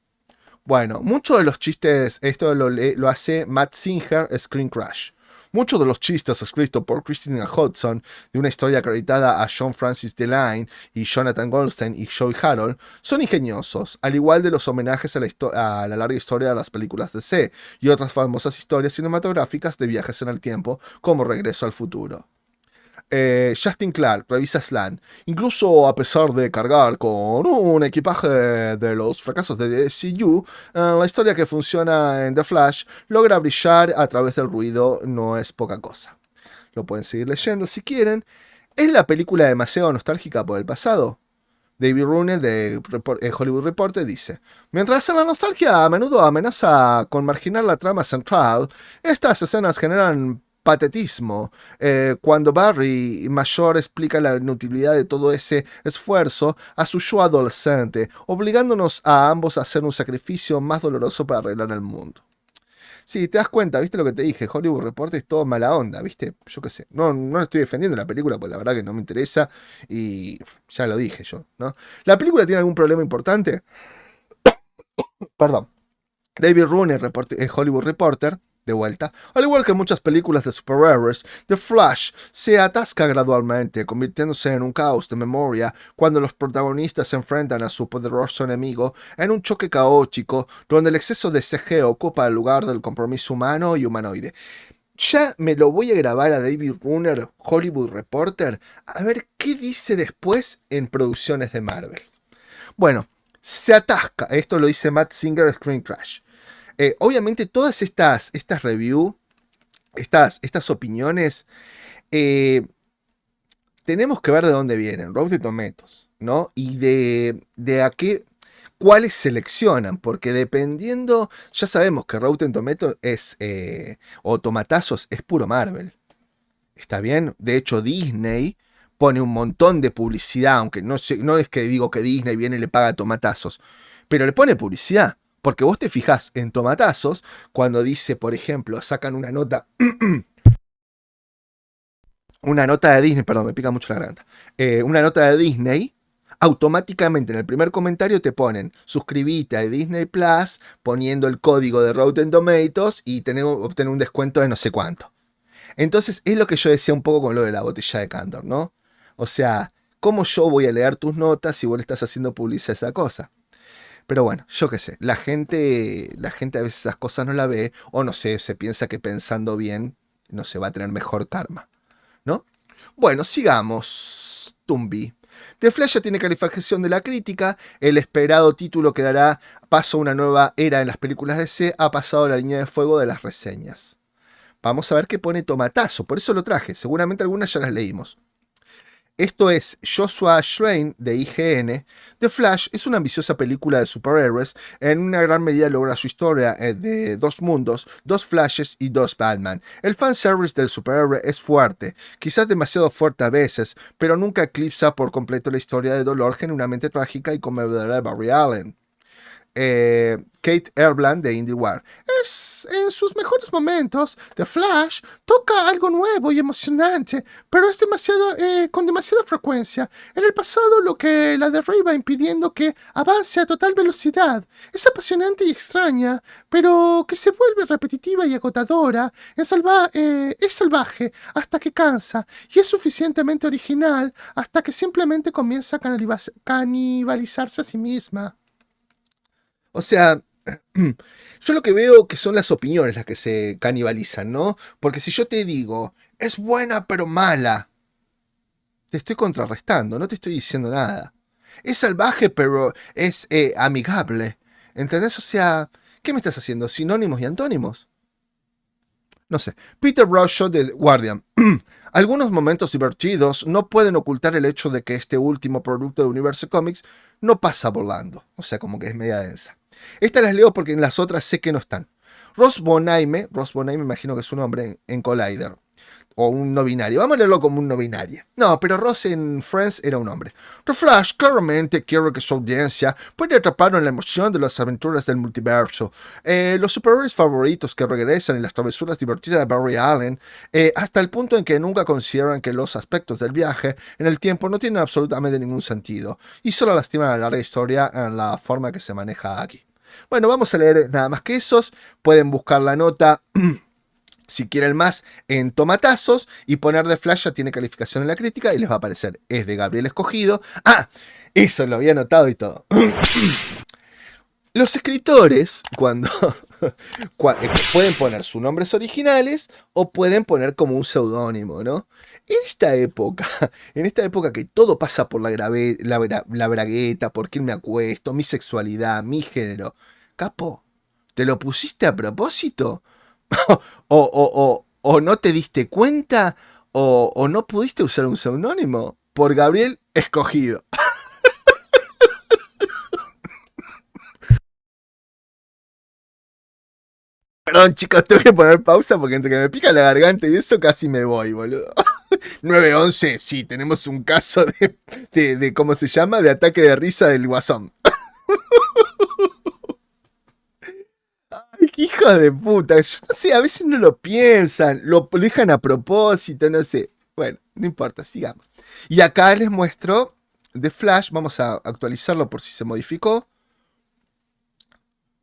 bueno, muchos de los chistes, esto lo hace Matt Singer, Screen Crash. Muchos de los chistes escritos por Christina Hodson, de una historia acreditada a John Francis Delane y Jonathan Goldstein y Joey Harold, son ingeniosos, al igual de los homenajes a la larga historia de las películas de DC y otras famosas historias cinematográficas de viajes en el tiempo, como Regreso al Futuro. Justin Clark revisa Slan. Incluso a pesar de cargar con un equipaje de los fracasos de DCU, la historia que funciona en The Flash logra brillar a través del ruido, no es poca cosa. Lo pueden seguir leyendo si quieren. ¿Es la película demasiado nostálgica por el pasado? David Runnel de Hollywood Reporter dice: mientras la nostalgia a menudo amenaza con marginar la trama central, estas escenas generan patetismo. Cuando Barry mayor explica la inutilidad de todo ese esfuerzo a su yo adolescente, obligándonos a ambos a hacer un sacrificio más doloroso para arreglar el mundo. Sí, te das cuenta, ¿viste lo que te dije? Hollywood Reporter es todo mala onda, ¿viste? Yo qué sé. No estoy defendiendo la película, porque la verdad que no me interesa. Y ya lo dije yo, ¿no? ¿La película tiene algún problema importante? Perdón. David Runnel, Hollywood Reporter, de vuelta. Al igual que muchas películas de superhéroes, The Flash se atasca gradualmente, convirtiéndose en un caos de memoria cuando los protagonistas se enfrentan a su poderoso enemigo en un choque caótico donde el exceso de CG ocupa el lugar del compromiso humano y humanoide. Ya me lo voy a grabar a David Runnel, Hollywood Reporter, a ver qué dice después en producciones de Marvel. Bueno, se atasca. Esto lo dice Matt Singer, Screen Crash. Obviamente todas estas reviews, estas opiniones, tenemos que ver de dónde vienen, Rotten Tomatoes, ¿no? Y de a qué, cuáles seleccionan, porque dependiendo, ya sabemos que Rotten Tomatoes es, o Tomatazos es puro Marvel, ¿está bien? De hecho Disney pone un montón de publicidad, aunque no es que digo que Disney viene y le paga tomatazos, pero le pone publicidad. Porque vos te fijás en Tomatazos, cuando dice, por ejemplo, sacan una nota de Disney, perdón, me pica mucho la garganta, una nota de Disney, automáticamente en el primer comentario te ponen, suscribite a Disney Plus, poniendo el código de Rotten Tomatoes y obtener un descuento de no sé cuánto. Entonces es lo que yo decía un poco con lo de la botella de Candor, ¿no? O sea, ¿cómo yo voy a leer tus notas si vos le estás haciendo publicidad a esa cosa? Pero bueno, yo qué sé, la gente a veces esas cosas no la ve, o no sé, se piensa que pensando bien no se va a tener mejor karma, ¿no? Bueno, sigamos. Tumbi. The Flash ya tiene calificación de la crítica, el esperado título que dará paso a una nueva era en las películas de DC ha pasado a la línea de fuego de las reseñas. Vamos a ver qué pone Tomatazo, por eso lo traje, seguramente algunas ya las leímos. Esto es Joshua Schrein de IGN. The Flash es una ambiciosa película de superhéroes. En una gran medida logra su historia de dos mundos, dos Flashes y dos Batman. El fanservice del superhéroe es fuerte, quizás demasiado fuerte a veces, pero nunca eclipsa por completo la historia de dolor genuinamente trágica y conmovedora de Barry Allen. Kate Erbland de IndieWire. En sus mejores momentos, The Flash toca algo nuevo y emocionante, pero es con demasiada frecuencia. En el pasado lo que la derriba impidiendo que avance a total velocidad. Es apasionante y extraña, pero que se vuelve repetitiva y agotadora. Es salvaje hasta que cansa y es suficientemente original hasta que simplemente comienza a canibalizarse a sí misma. O sea, yo lo que veo que son las opiniones las que se canibalizan, ¿no? Porque si yo te digo, es buena pero mala, te estoy contrarrestando, no te estoy diciendo nada. Es salvaje pero es amigable, ¿entendés? O sea, ¿qué me estás haciendo? ¿Sinónimos y antónimos? No sé. Peter Bradshaw de Guardian. Algunos momentos divertidos no pueden ocultar el hecho de que este último producto de Universe Comics no pasa volando. O sea, como que es media densa. Estas las leo porque en las otras sé que no están. Ross Bonaime imagino que es un nombre en Collider. O un no binario. Vamos a leerlo como un no binario. No, pero Ross en Friends era un hombre. The Flash claramente quiere que su audiencia pueda atrapar en la emoción de las aventuras del multiverso. Los superhéroes favoritos que regresan en las travesuras divertidas de Barry Allen, hasta el punto en que nunca consideran que los aspectos del viaje en el tiempo no tienen absolutamente ningún sentido, y solo lastiman la larga historia en la forma que se maneja aquí. Bueno, vamos a leer nada más que esos. Pueden buscar la nota si quieren más en Tomatazos y poner The Flash ya tiene calificación en la crítica y les va a aparecer. Es de Gabriel Escogido. Ah, eso lo había notado y todo. Los escritores, cuando Pueden poner sus nombres originales o pueden poner como un seudónimo, ¿no? En esta época que todo pasa por la bragueta, por quién me acuesto, mi sexualidad, mi género. Capo, ¿te lo pusiste a propósito? o no te diste cuenta, o no pudiste usar un seudónimo. Por Gabriel Escogido. Perdón, chicos, tengo que poner pausa porque entre que me pica la garganta y eso casi me voy, boludo. 911, sí, tenemos un caso de ¿cómo se llama? De ataque de risa del Guasón. Ay, qué hijo de puta. Yo no sé, a veces no lo piensan, lo dejan a propósito, no sé. Bueno, no importa, sigamos. Y acá les muestro The Flash, vamos a actualizarlo por si se modificó.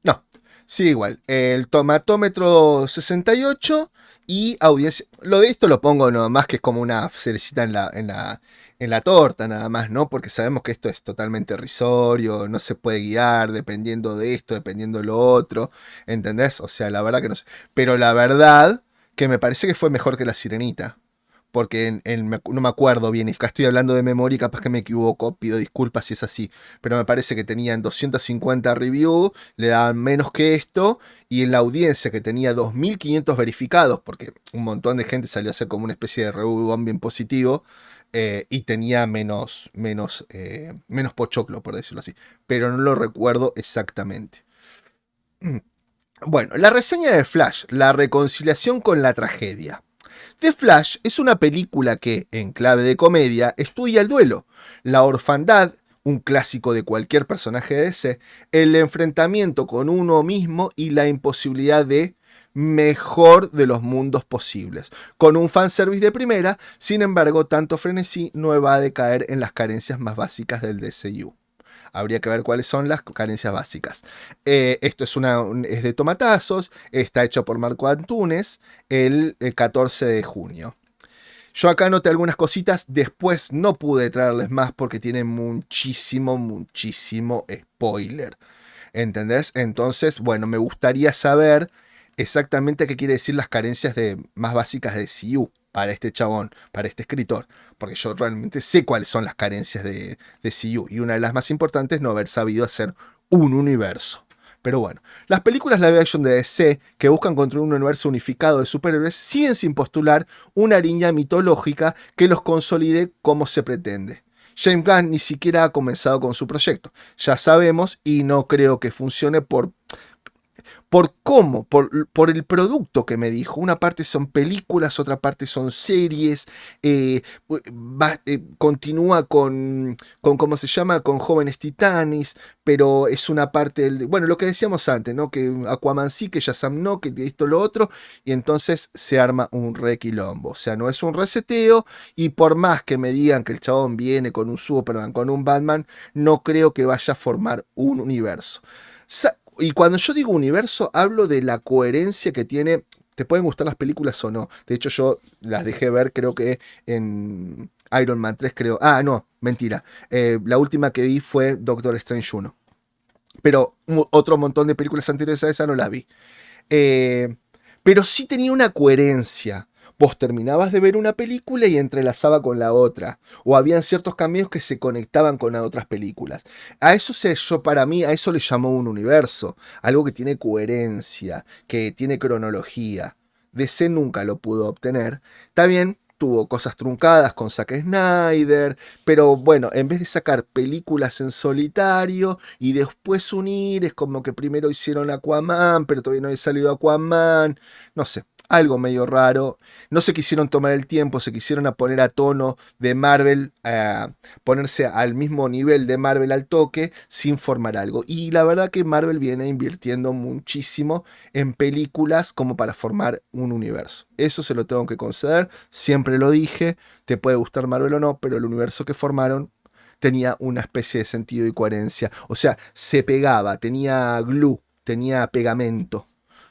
No, sigue igual. El tomatómetro 68 y audiencia. Lo de esto lo pongo nomás que es como una cerecita en la torta, nada más, ¿no? Porque sabemos que esto es totalmente irrisorio, no se puede guiar dependiendo de esto, dependiendo de lo otro. ¿Entendés? O sea, la verdad que no sé. Pero la verdad que me parece que fue mejor que La Sirenita. Porque no me acuerdo bien, acá estoy hablando de memoria y capaz que me equivoco, pido disculpas si es así, pero me parece que tenían 250 reviews, le daban menos que esto, y en la audiencia que tenía 2500 verificados, porque un montón de gente salió a hacer como una especie de review bien positivo, y tenía menos pochoclo, por decirlo así, pero no lo recuerdo exactamente. Bueno, la reseña de Flash, la reconciliación con la tragedia. The Flash es una película que, en clave de comedia, estudia el duelo, la orfandad, un clásico de cualquier personaje de DC, el enfrentamiento con uno mismo y la imposibilidad de mejor de los mundos posibles. Con un fanservice de primera, sin embargo, tanto frenesí no va a decaer en las carencias más básicas del DCU. Habría que ver cuáles son las carencias básicas. Esto es de tomatazos, está hecho por Marco Antunes el 14 de junio. Yo acá anoté algunas cositas, después no pude traerles más porque tiene muchísimo spoiler. ¿Entendés? Entonces, bueno, me gustaría saber exactamente qué quiere decir las carencias más básicas de CU para este chabón, para este escritor. Porque yo realmente sé cuáles son las carencias de CU. Y una de las más importantes es no haber sabido hacer un universo. Pero bueno, las películas live action de DC que buscan construir un universo unificado de superhéroes siguen sin postular una línea mitológica que los consolide como se pretende. James Gunn ni siquiera ha comenzado con su proyecto. Ya sabemos y no creo que funcione por cómo, por el producto que me dijo. Una parte son películas, otra parte son series, continúa con, ¿cómo se llama? Con Jóvenes Titanes, pero es una parte bueno, lo que decíamos antes, ¿no? Que Aquaman sí, que Shazam no, que esto, lo otro, y entonces se arma un requilombo. O sea, no es un reseteo, y por más que me digan que el chabón viene con un Superman, con un Batman, no creo que vaya a formar un universo. Y cuando yo digo universo, hablo de la coherencia que tiene. Te pueden gustar las películas o no. De hecho, yo las dejé ver, creo que en Iron Man 3, creo. Ah, no, mentira. La última que vi fue Doctor Strange 1. Pero otro montón de películas anteriores a esa no las vi. Pero sí tenía una coherencia. Vos terminabas de ver una película y entrelazaba con la otra. O habían ciertos cambios que se conectaban con otras películas. A eso para mí, a eso le llamó un universo. Algo que tiene coherencia, que tiene cronología. DC nunca lo pudo obtener. Está bien, tuvo cosas truncadas con Zack Snyder, pero bueno, en vez de sacar películas en solitario y después unir, es como que primero hicieron Aquaman, pero todavía no había salido Aquaman, no sé. Algo medio raro. No se quisieron tomar el tiempo, se quisieron a poner a tono de Marvel, ponerse al mismo nivel de Marvel al toque, sin formar algo. Y la verdad que Marvel viene invirtiendo muchísimo en películas como para formar un universo. Eso se lo tengo que conceder, siempre lo dije, te puede gustar Marvel o no, pero el universo que formaron tenía una especie de sentido y coherencia. O sea, se pegaba, tenía glue, tenía pegamento,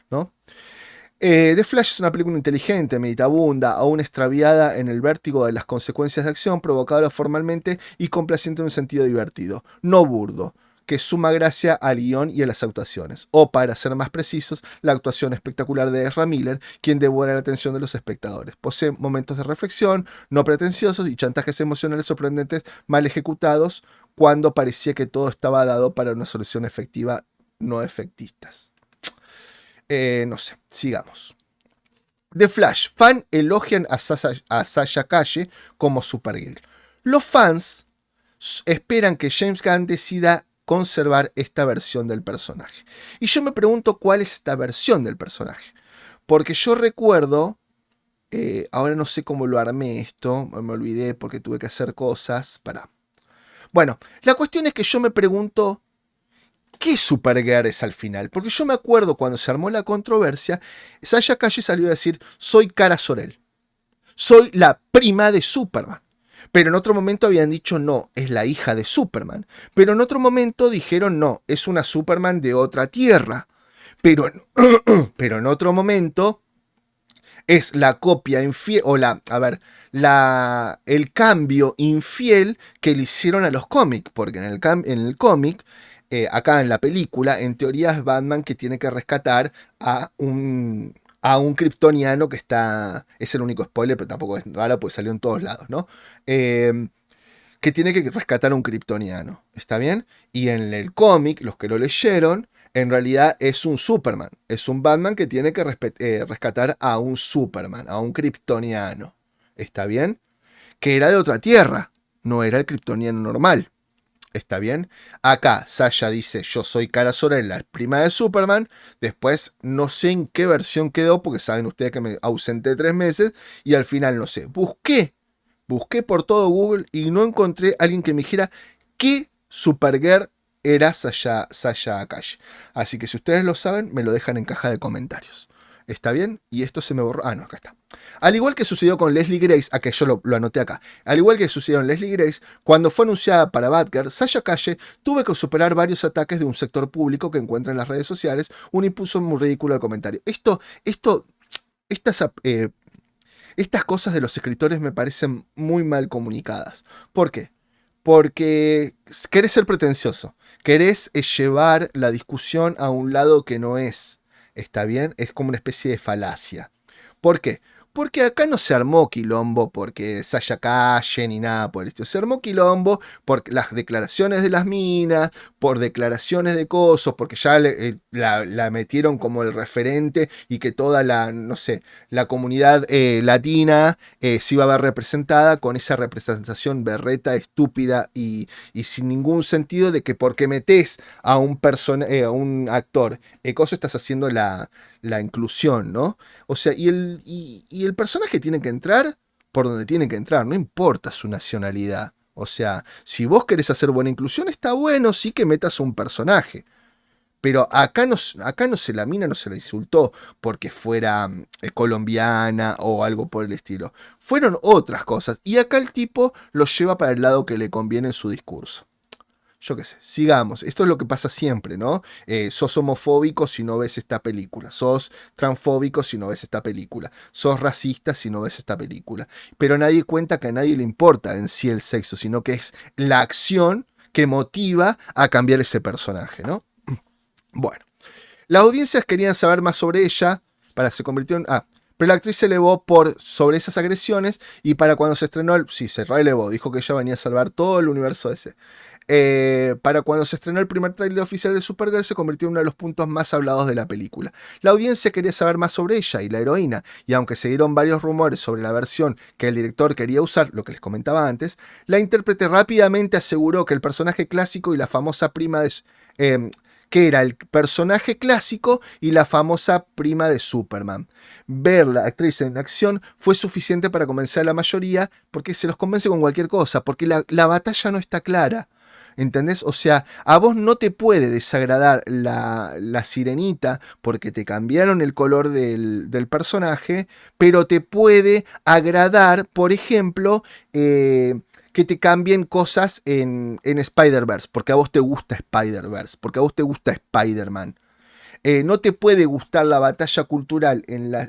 ¿no? The Flash es una película inteligente, meditabunda, aún extraviada en el vértigo de las consecuencias de acción, provocada formalmente y complaciente en un sentido divertido, no burdo, que suma gracia al guión y a las actuaciones. O, para ser más precisos, la actuación espectacular de Ezra Miller, quien devora la atención de los espectadores. Posee momentos de reflexión, no pretenciosos, y chantajes emocionales sorprendentes mal ejecutados, cuando parecía que todo estaba dado para una solución efectiva, no efectistas. No sé, sigamos. The Flash. Fan elogian a Sasha Calle como Supergirl. Los fans esperan que James Gunn decida conservar esta versión del personaje. Y yo me pregunto cuál es esta versión del personaje. Porque yo recuerdo, ahora no sé cómo lo armé esto, me olvidé porque tuve que hacer cosas. Bueno, la cuestión es que yo me pregunto, ¿qué Supergirl es al final? Porque yo me acuerdo cuando se armó la controversia, Sasha Calle salió a decir, soy Kara Zor-El. Soy la prima de Superman. Pero en otro momento habían dicho, no, es la hija de Superman. Pero en otro momento dijeron, no, es una Superman de otra tierra. Pero en otro momento es la copia infiel, o el cambio infiel que le hicieron a los cómics. Porque en el cómic, acá en la película, en teoría es Batman que tiene que rescatar a un kryptoniano que está... Es el único spoiler, pero tampoco es raro porque salió en todos lados, ¿no? Que tiene que rescatar a un kryptoniano, ¿está bien? Y en el cómic, los que lo leyeron, en realidad es un Superman. Es un Batman que tiene que rescatar a un Superman, a un kryptoniano, ¿está bien? Que era de otra tierra, no era el kryptoniano normal. ¿Está bien? Acá Sasha dice, yo soy Kara Zor-El, la prima de Superman. Después no sé en qué versión quedó, porque saben ustedes que me ausenté 3 meses. Y al final no sé. Busqué por todo Google y no encontré a alguien que me dijera qué Supergirl era Sasha Calle. Así que si ustedes lo saben, me lo dejan en caja de comentarios. ¿Está bien? Y esto se me borró. Ah, no, acá está. Al igual que sucedió con Leslie Grace, que yo lo anoté acá. Al igual que sucedió con Leslie Grace, cuando fue anunciada para Batgirl, Sasha Calle tuvo que superar varios ataques de un sector público que encuentra en las redes sociales, un impulso muy ridículo al comentario. Estas cosas de los escritores me parecen muy mal comunicadas. ¿Por qué? Porque querés ser pretencioso, querés llevar la discusión a un lado que no es. ¿Está bien? Es como una especie de falacia. ¿Por qué? Porque acá no se armó quilombo porque Sasha Calle ni nada por el estilo. Se armó quilombo por las declaraciones de las minas, por declaraciones de cosos, porque ya la metieron como el referente y que toda la comunidad latina se iba a ver representada con esa representación berreta, estúpida y sin ningún sentido de que porque metés a un actor, coso estás haciendo la inclusión, ¿no? O sea, y el personaje tiene que entrar por donde tiene que entrar, no importa su nacionalidad. O sea, si vos querés hacer buena inclusión, está bueno, sí que metas un personaje. Pero acá no se la mina, no se la insultó porque fuera colombiana o algo por el estilo. Fueron otras cosas. Y acá el tipo lo lleva para el lado que le conviene en su discurso. Yo qué sé, sigamos. Esto es lo que pasa siempre, ¿no? Sos homofóbico si no ves esta película. Sos transfóbico si no ves esta película. Sos racista si no ves esta película. Pero nadie cuenta que a nadie le importa en sí el sexo, sino que es la acción que motiva a cambiar ese personaje, ¿no? Bueno, las audiencias querían saber más sobre ella. Se convirtió en... pero la actriz se elevó sobre esas agresiones y para cuando se estrenó... Sí, se reelevó. Dijo que ella venía a salvar todo el universo ese. Para cuando se estrenó el primer tráiler oficial de Supergirl, se convirtió en uno de los puntos más hablados de la película. La audiencia quería saber más sobre ella y la heroína, y aunque se dieron varios rumores sobre la versión que el director quería usar, lo que les comentaba antes, la intérprete rápidamente aseguró que el personaje clásico y la famosa prima de... que era el personaje clásico y la famosa prima de Superman. Ver la actriz en acción fue suficiente para convencer a la mayoría, porque se los convence con cualquier cosa, porque la batalla no está clara. ¿Entendés? O sea, a vos no te puede desagradar la sirenita porque te cambiaron el color del personaje, pero te puede agradar, por ejemplo, que te cambien cosas en Spider-Verse, porque a vos te gusta Spider-Verse, porque a vos te gusta Spider-Man. No te puede gustar la batalla cultural,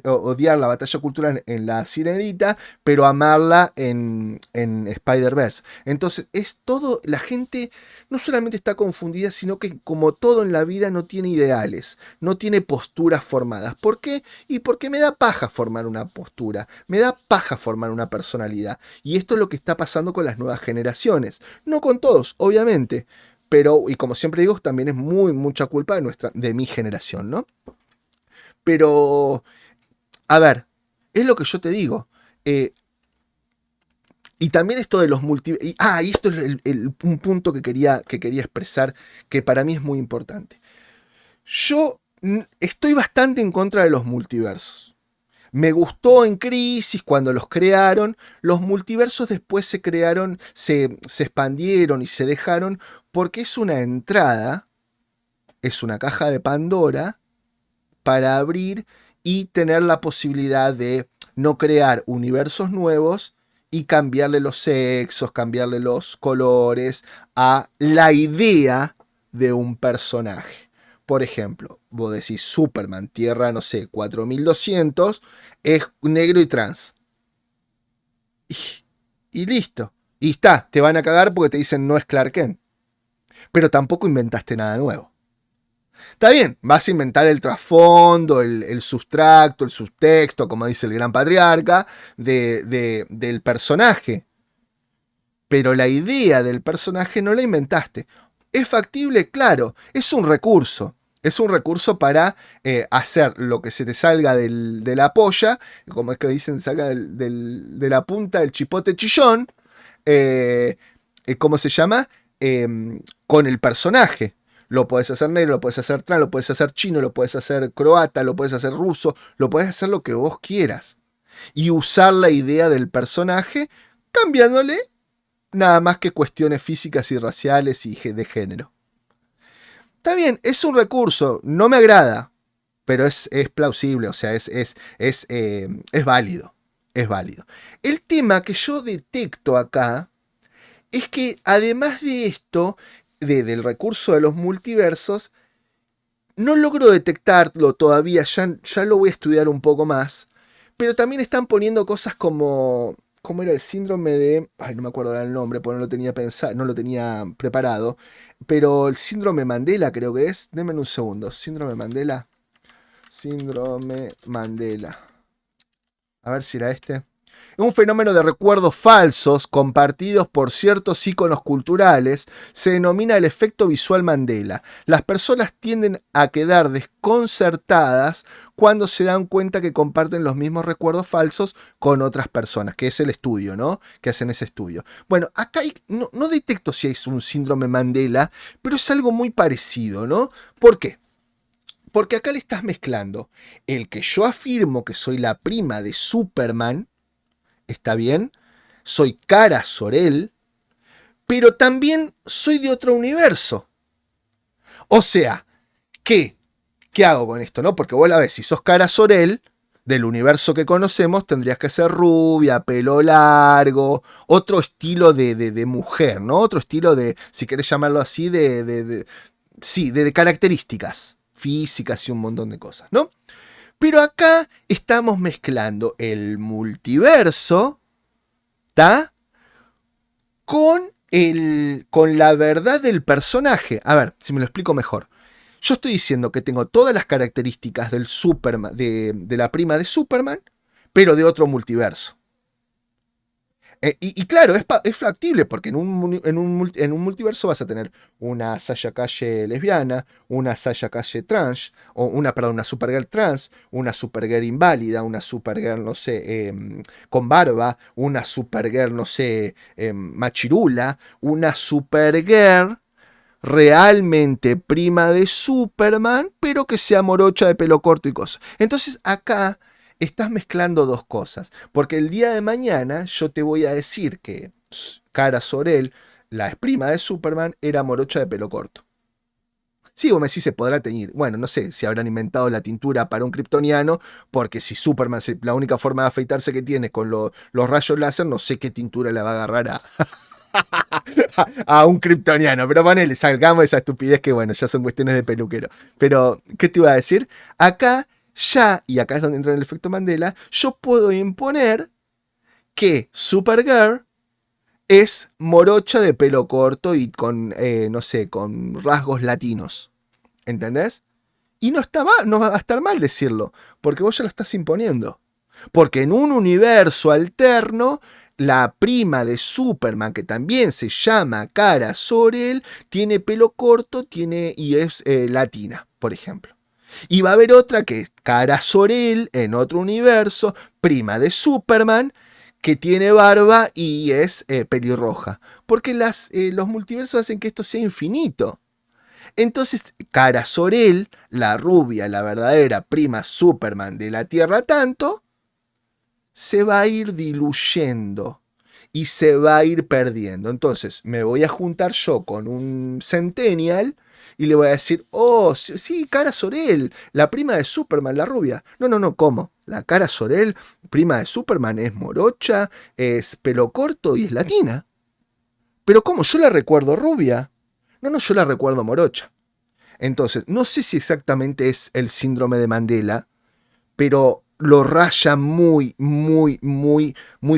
odiar la batalla cultural en La Sirenita, pero amarla en Spider-Verse. Entonces, es todo, la gente no solamente está confundida, sino que como todo en la vida no tiene ideales, no tiene posturas formadas. ¿Por qué? Y porque me da paja formar una postura, me da paja formar una personalidad. Y esto es lo que está pasando con las nuevas generaciones. No con todos, obviamente. Pero, y como siempre digo, también es mucha culpa de mi generación, ¿no? Pero, a ver, es lo que yo te digo. Y también esto de los multiversos. Y esto es un punto que quería expresar, que para mí es muy importante. Yo estoy bastante en contra de los multiversos. Me gustó en Crisis cuando los crearon. Los multiversos después se crearon, se expandieron y se dejaron porque es una entrada, es una caja de Pandora para abrir y tener la posibilidad de no crear universos nuevos y cambiarle los sexos, cambiarle los colores a la idea de un personaje. Por ejemplo, vos decís Superman, Tierra, no sé, 4200, es negro y trans. Y listo. Y está, te van a cagar porque te dicen no es Clark Kent. Pero tampoco inventaste nada nuevo. Está bien, vas a inventar el trasfondo, el sustracto, el subtexto, como dice el gran patriarca, del personaje. Pero la idea del personaje no la inventaste. ¿Es factible? Claro, es un recurso. Es un recurso para hacer lo que se te salga de la polla, como es que dicen, salga de la punta del chipote chillón, ¿cómo se llama? Con el personaje. Lo puedes hacer negro, lo puedes hacer trans, lo puedes hacer chino, lo puedes hacer croata, lo puedes hacer ruso, lo puedes hacer lo que vos quieras. Y usar la idea del personaje cambiándole nada más que cuestiones físicas y raciales y de género. Está bien, es un recurso, no me agrada, pero es plausible, o sea, es válido. Es válido. El tema que yo detecto acá es que además de esto, del recurso de los multiversos, no logro detectarlo todavía, ya lo voy a estudiar un poco más, pero también están poniendo cosas como... ¿Cómo era el síndrome de...? Ay, no me acuerdo el nombre, porque no lo tenía pensado, no lo tenía preparado. Pero el síndrome Mandela creo que es. Denme un segundo. Síndrome Mandela. Síndrome Mandela. A ver si era este. Un fenómeno de recuerdos falsos compartidos por ciertos íconos culturales se denomina el efecto visual Mandela. Las personas tienden a quedar desconcertadas cuando se dan cuenta que comparten los mismos recuerdos falsos con otras personas, que es el estudio, ¿no? Que hacen ese estudio. Bueno, acá no detecto si es un síndrome Mandela, pero es algo muy parecido, ¿no? ¿Por qué? Porque acá le estás mezclando el que yo afirmo que soy la prima de Superman, ¿está bien? Soy Kara Zor-El, pero también soy de otro universo. O sea, ¿qué hago con esto, no? Porque vos la ves, si sos Kara Zor-El, del universo que conocemos, tendrías que ser rubia, pelo largo, otro estilo de mujer, ¿no? Otro estilo de, si querés llamarlo así, de características físicas y un montón de cosas, ¿no? Pero acá estamos mezclando el multiverso, ¿tá? Con la verdad del personaje. A ver, si me lo explico mejor. Yo estoy diciendo que tengo todas las características del Superman, de la prima de Superman, pero de otro multiverso. Y claro, es factible, porque en un multiverso vas a tener una Sasha Calle lesbiana, una Sasha Calle trans, o una Supergirl trans, una Supergirl inválida, una Supergirl, no sé, con barba, una Supergirl, no sé, machirula, una Supergirl realmente prima de Superman, pero que sea morocha de pelo corto y cosas. Entonces acá estás mezclando dos cosas, porque el día de mañana yo te voy a decir que Kara Zor-El, la prima de Superman, era morocha de pelo corto. Sí, vos me decís, se podrá teñir. Bueno, no sé si habrán inventado la tintura para un kryptoniano, porque si Superman, la única forma de afeitarse que tiene con los rayos láser, no sé qué tintura le va a agarrar A un kryptoniano, pero ponele, salgamos de esa estupidez que bueno, ya son cuestiones de peluquero. Pero, ¿qué te iba a decir? Acá ya, y acá es donde entra el efecto Mandela, yo puedo imponer que Supergirl es morocha de pelo corto y con, no sé, con rasgos latinos. ¿Entendés? Y no va a estar mal decirlo, porque vos ya lo estás imponiendo. Porque en un universo alterno, la prima de Superman, que también se llama Kara Zor-El, tiene pelo corto y es latina, por ejemplo. Y va a haber otra que es Kara Zor-El en otro universo, prima de Superman, que tiene barba y es pelirroja. Porque los multiversos hacen que esto sea infinito. Entonces, Kara Zor-El, la rubia, la verdadera prima Superman de la Tierra tanto, se va a ir diluyendo y se va a ir perdiendo. Entonces, me voy a juntar yo con un Centennial y le voy a decir, oh, sí, Kara Zor-El, la prima de Superman, la rubia. No, ¿cómo? La Kara Zor-El, prima de Superman, es morocha, es pelo corto y es latina. Pero ¿cómo? Yo la recuerdo rubia. No, yo la recuerdo morocha. Entonces, no sé si exactamente es el síndrome de Mandela, pero lo raya muy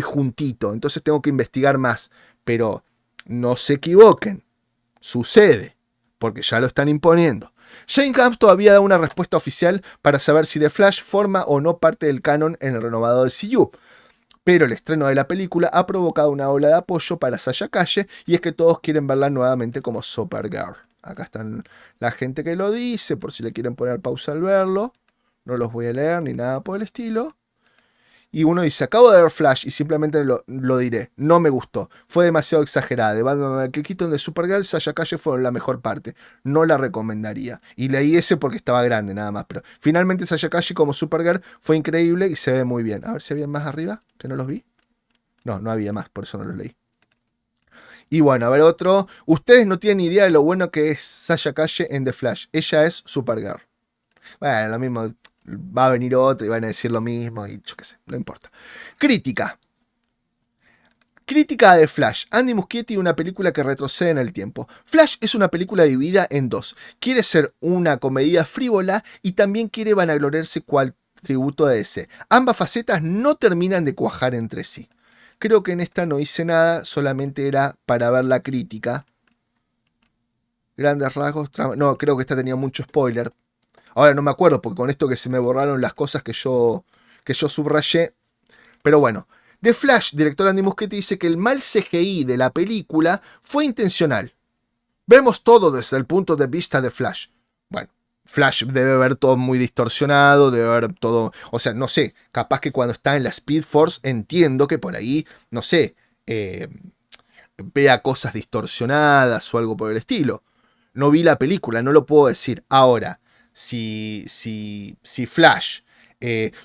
juntito. Entonces tengo que investigar más. Pero no se equivoquen. Sucede, porque ya lo están imponiendo. Jane Camp todavía da una respuesta oficial para saber si The Flash forma o no parte del canon en el renovado DCU. Pero el estreno de la película ha provocado una ola de apoyo para Sasha Calle y es que todos quieren verla nuevamente como Supergirl. Acá están la gente que lo dice, por si le quieren poner pausa al verlo. No los voy a leer ni nada por el estilo. Y uno dice, acabo de ver Flash y simplemente lo diré. No me gustó. Fue demasiado exagerada. De Batman que Keaton de Supergirl, Sasha Calle fueron la mejor parte. No la recomendaría. Y leí ese porque estaba grande nada más. Pero finalmente Sasha Calle como Supergirl fue increíble y se ve muy bien. A ver si había más arriba, que no los vi. No había más, por eso no los leí. Y bueno, a ver otro. Ustedes no tienen idea de lo bueno que es Sasha Calle en The Flash. Ella es Supergirl. Bueno, lo mismo. Va a venir otro y van a decir lo mismo y yo qué sé, no importa. Crítica. Crítica de Flash. Andy Muschietti, una película que retrocede en el tiempo. Flash es una película dividida en dos. Quiere ser una comedia frívola y también quiere vanagloriarse cual tributo de DC. Ambas facetas no terminan de cuajar entre sí. Creo que en esta no hice nada, solamente era para ver la crítica. Grandes rasgos. No, creo que esta tenía mucho spoiler. Ahora no me acuerdo, porque con esto que se me borraron las cosas que yo subrayé. Pero bueno, The Flash, director Andy Muschietti, dice que el mal CGI de la película fue intencional. Vemos todo desde el punto de vista de Flash. Bueno, Flash debe ver todo muy distorsionado, debe ver todo... O sea, no sé, capaz que cuando está en la Speed Force entiendo que por ahí, no sé, vea cosas distorsionadas o algo por el estilo. No vi la película, no lo puedo decir. Ahora... Si Flash,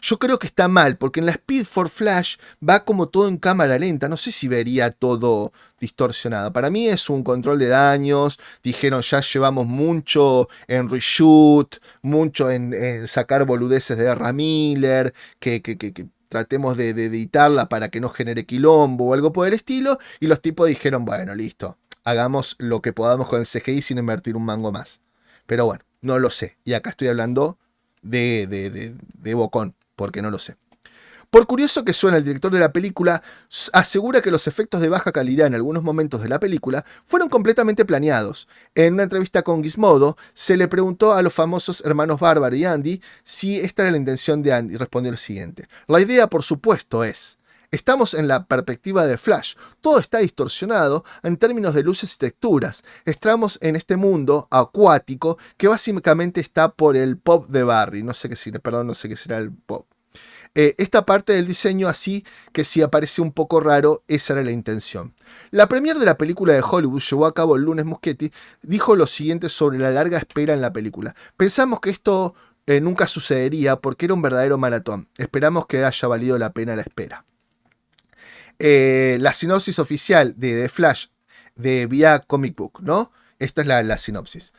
yo creo que está mal, porque en la Speed for Flash va como todo en cámara lenta, no sé si vería todo distorsionado. Para mí es un control de daños, dijeron ya llevamos mucho en reshoot, mucho en sacar boludeces de Ezra Miller, que tratemos de editarla para que no genere quilombo o algo por el estilo, y los tipos dijeron, bueno, listo, hagamos lo que podamos con el CGI sin invertir un mango más. Pero bueno, no lo sé. Y acá estoy hablando de bocón, porque no lo sé. Por curioso que suena, el director de la película asegura que los efectos de baja calidad en algunos momentos de la película fueron completamente planeados. En una entrevista con Gizmodo, se le preguntó a los famosos hermanos Bárbara y Andy si esta era la intención de Andy. Respondió lo siguiente. La idea, por supuesto, es... Estamos en la perspectiva de Flash. Todo está distorsionado en términos de luces y texturas. Estamos en este mundo acuático que básicamente está por el pop de Barry. No sé qué será el pop. Esta parte del diseño así que si aparece un poco raro, esa era la intención. La premier de la película de Hollywood llevó a cabo el lunes. Muschietti dijo lo siguiente sobre la larga espera en la película. Pensamos que esto nunca sucedería porque era un verdadero maratón. Esperamos que haya valido la pena la espera. La sinopsis oficial de The Flash de vía Comic Book, ¿no? Esta es la sinopsis.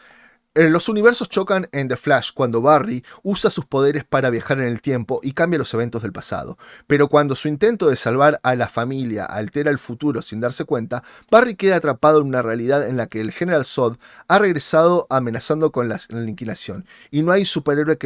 Los universos chocan en The Flash cuando Barry usa sus poderes para viajar en el tiempo y cambia los eventos del pasado. Pero cuando su intento de salvar a la familia altera el futuro sin darse cuenta, Barry queda atrapado en una realidad en la que el General Zod ha regresado amenazando con la aniquilación y no hay superhéroe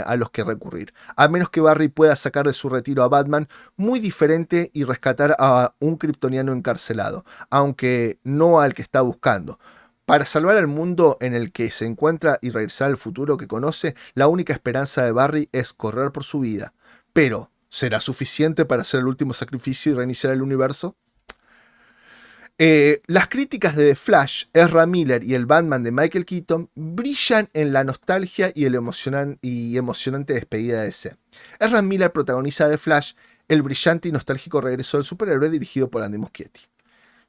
a los que recurrir, a menos que Barry pueda sacar de su retiro a Batman muy diferente y rescatar a un kryptoniano encarcelado, aunque no al que está buscando. Para salvar al mundo en el que se encuentra y regresar al futuro que conoce, la única esperanza de Barry es correr por su vida. Pero, ¿será suficiente para hacer el último sacrificio y reiniciar el universo? Las críticas de The Flash, Ezra Miller y el Batman de Michael Keaton brillan en la nostalgia y el emocionante despedida de DC. Ezra Miller protagoniza The Flash, el brillante y nostálgico regreso del superhéroe dirigido por Andy Muschietti.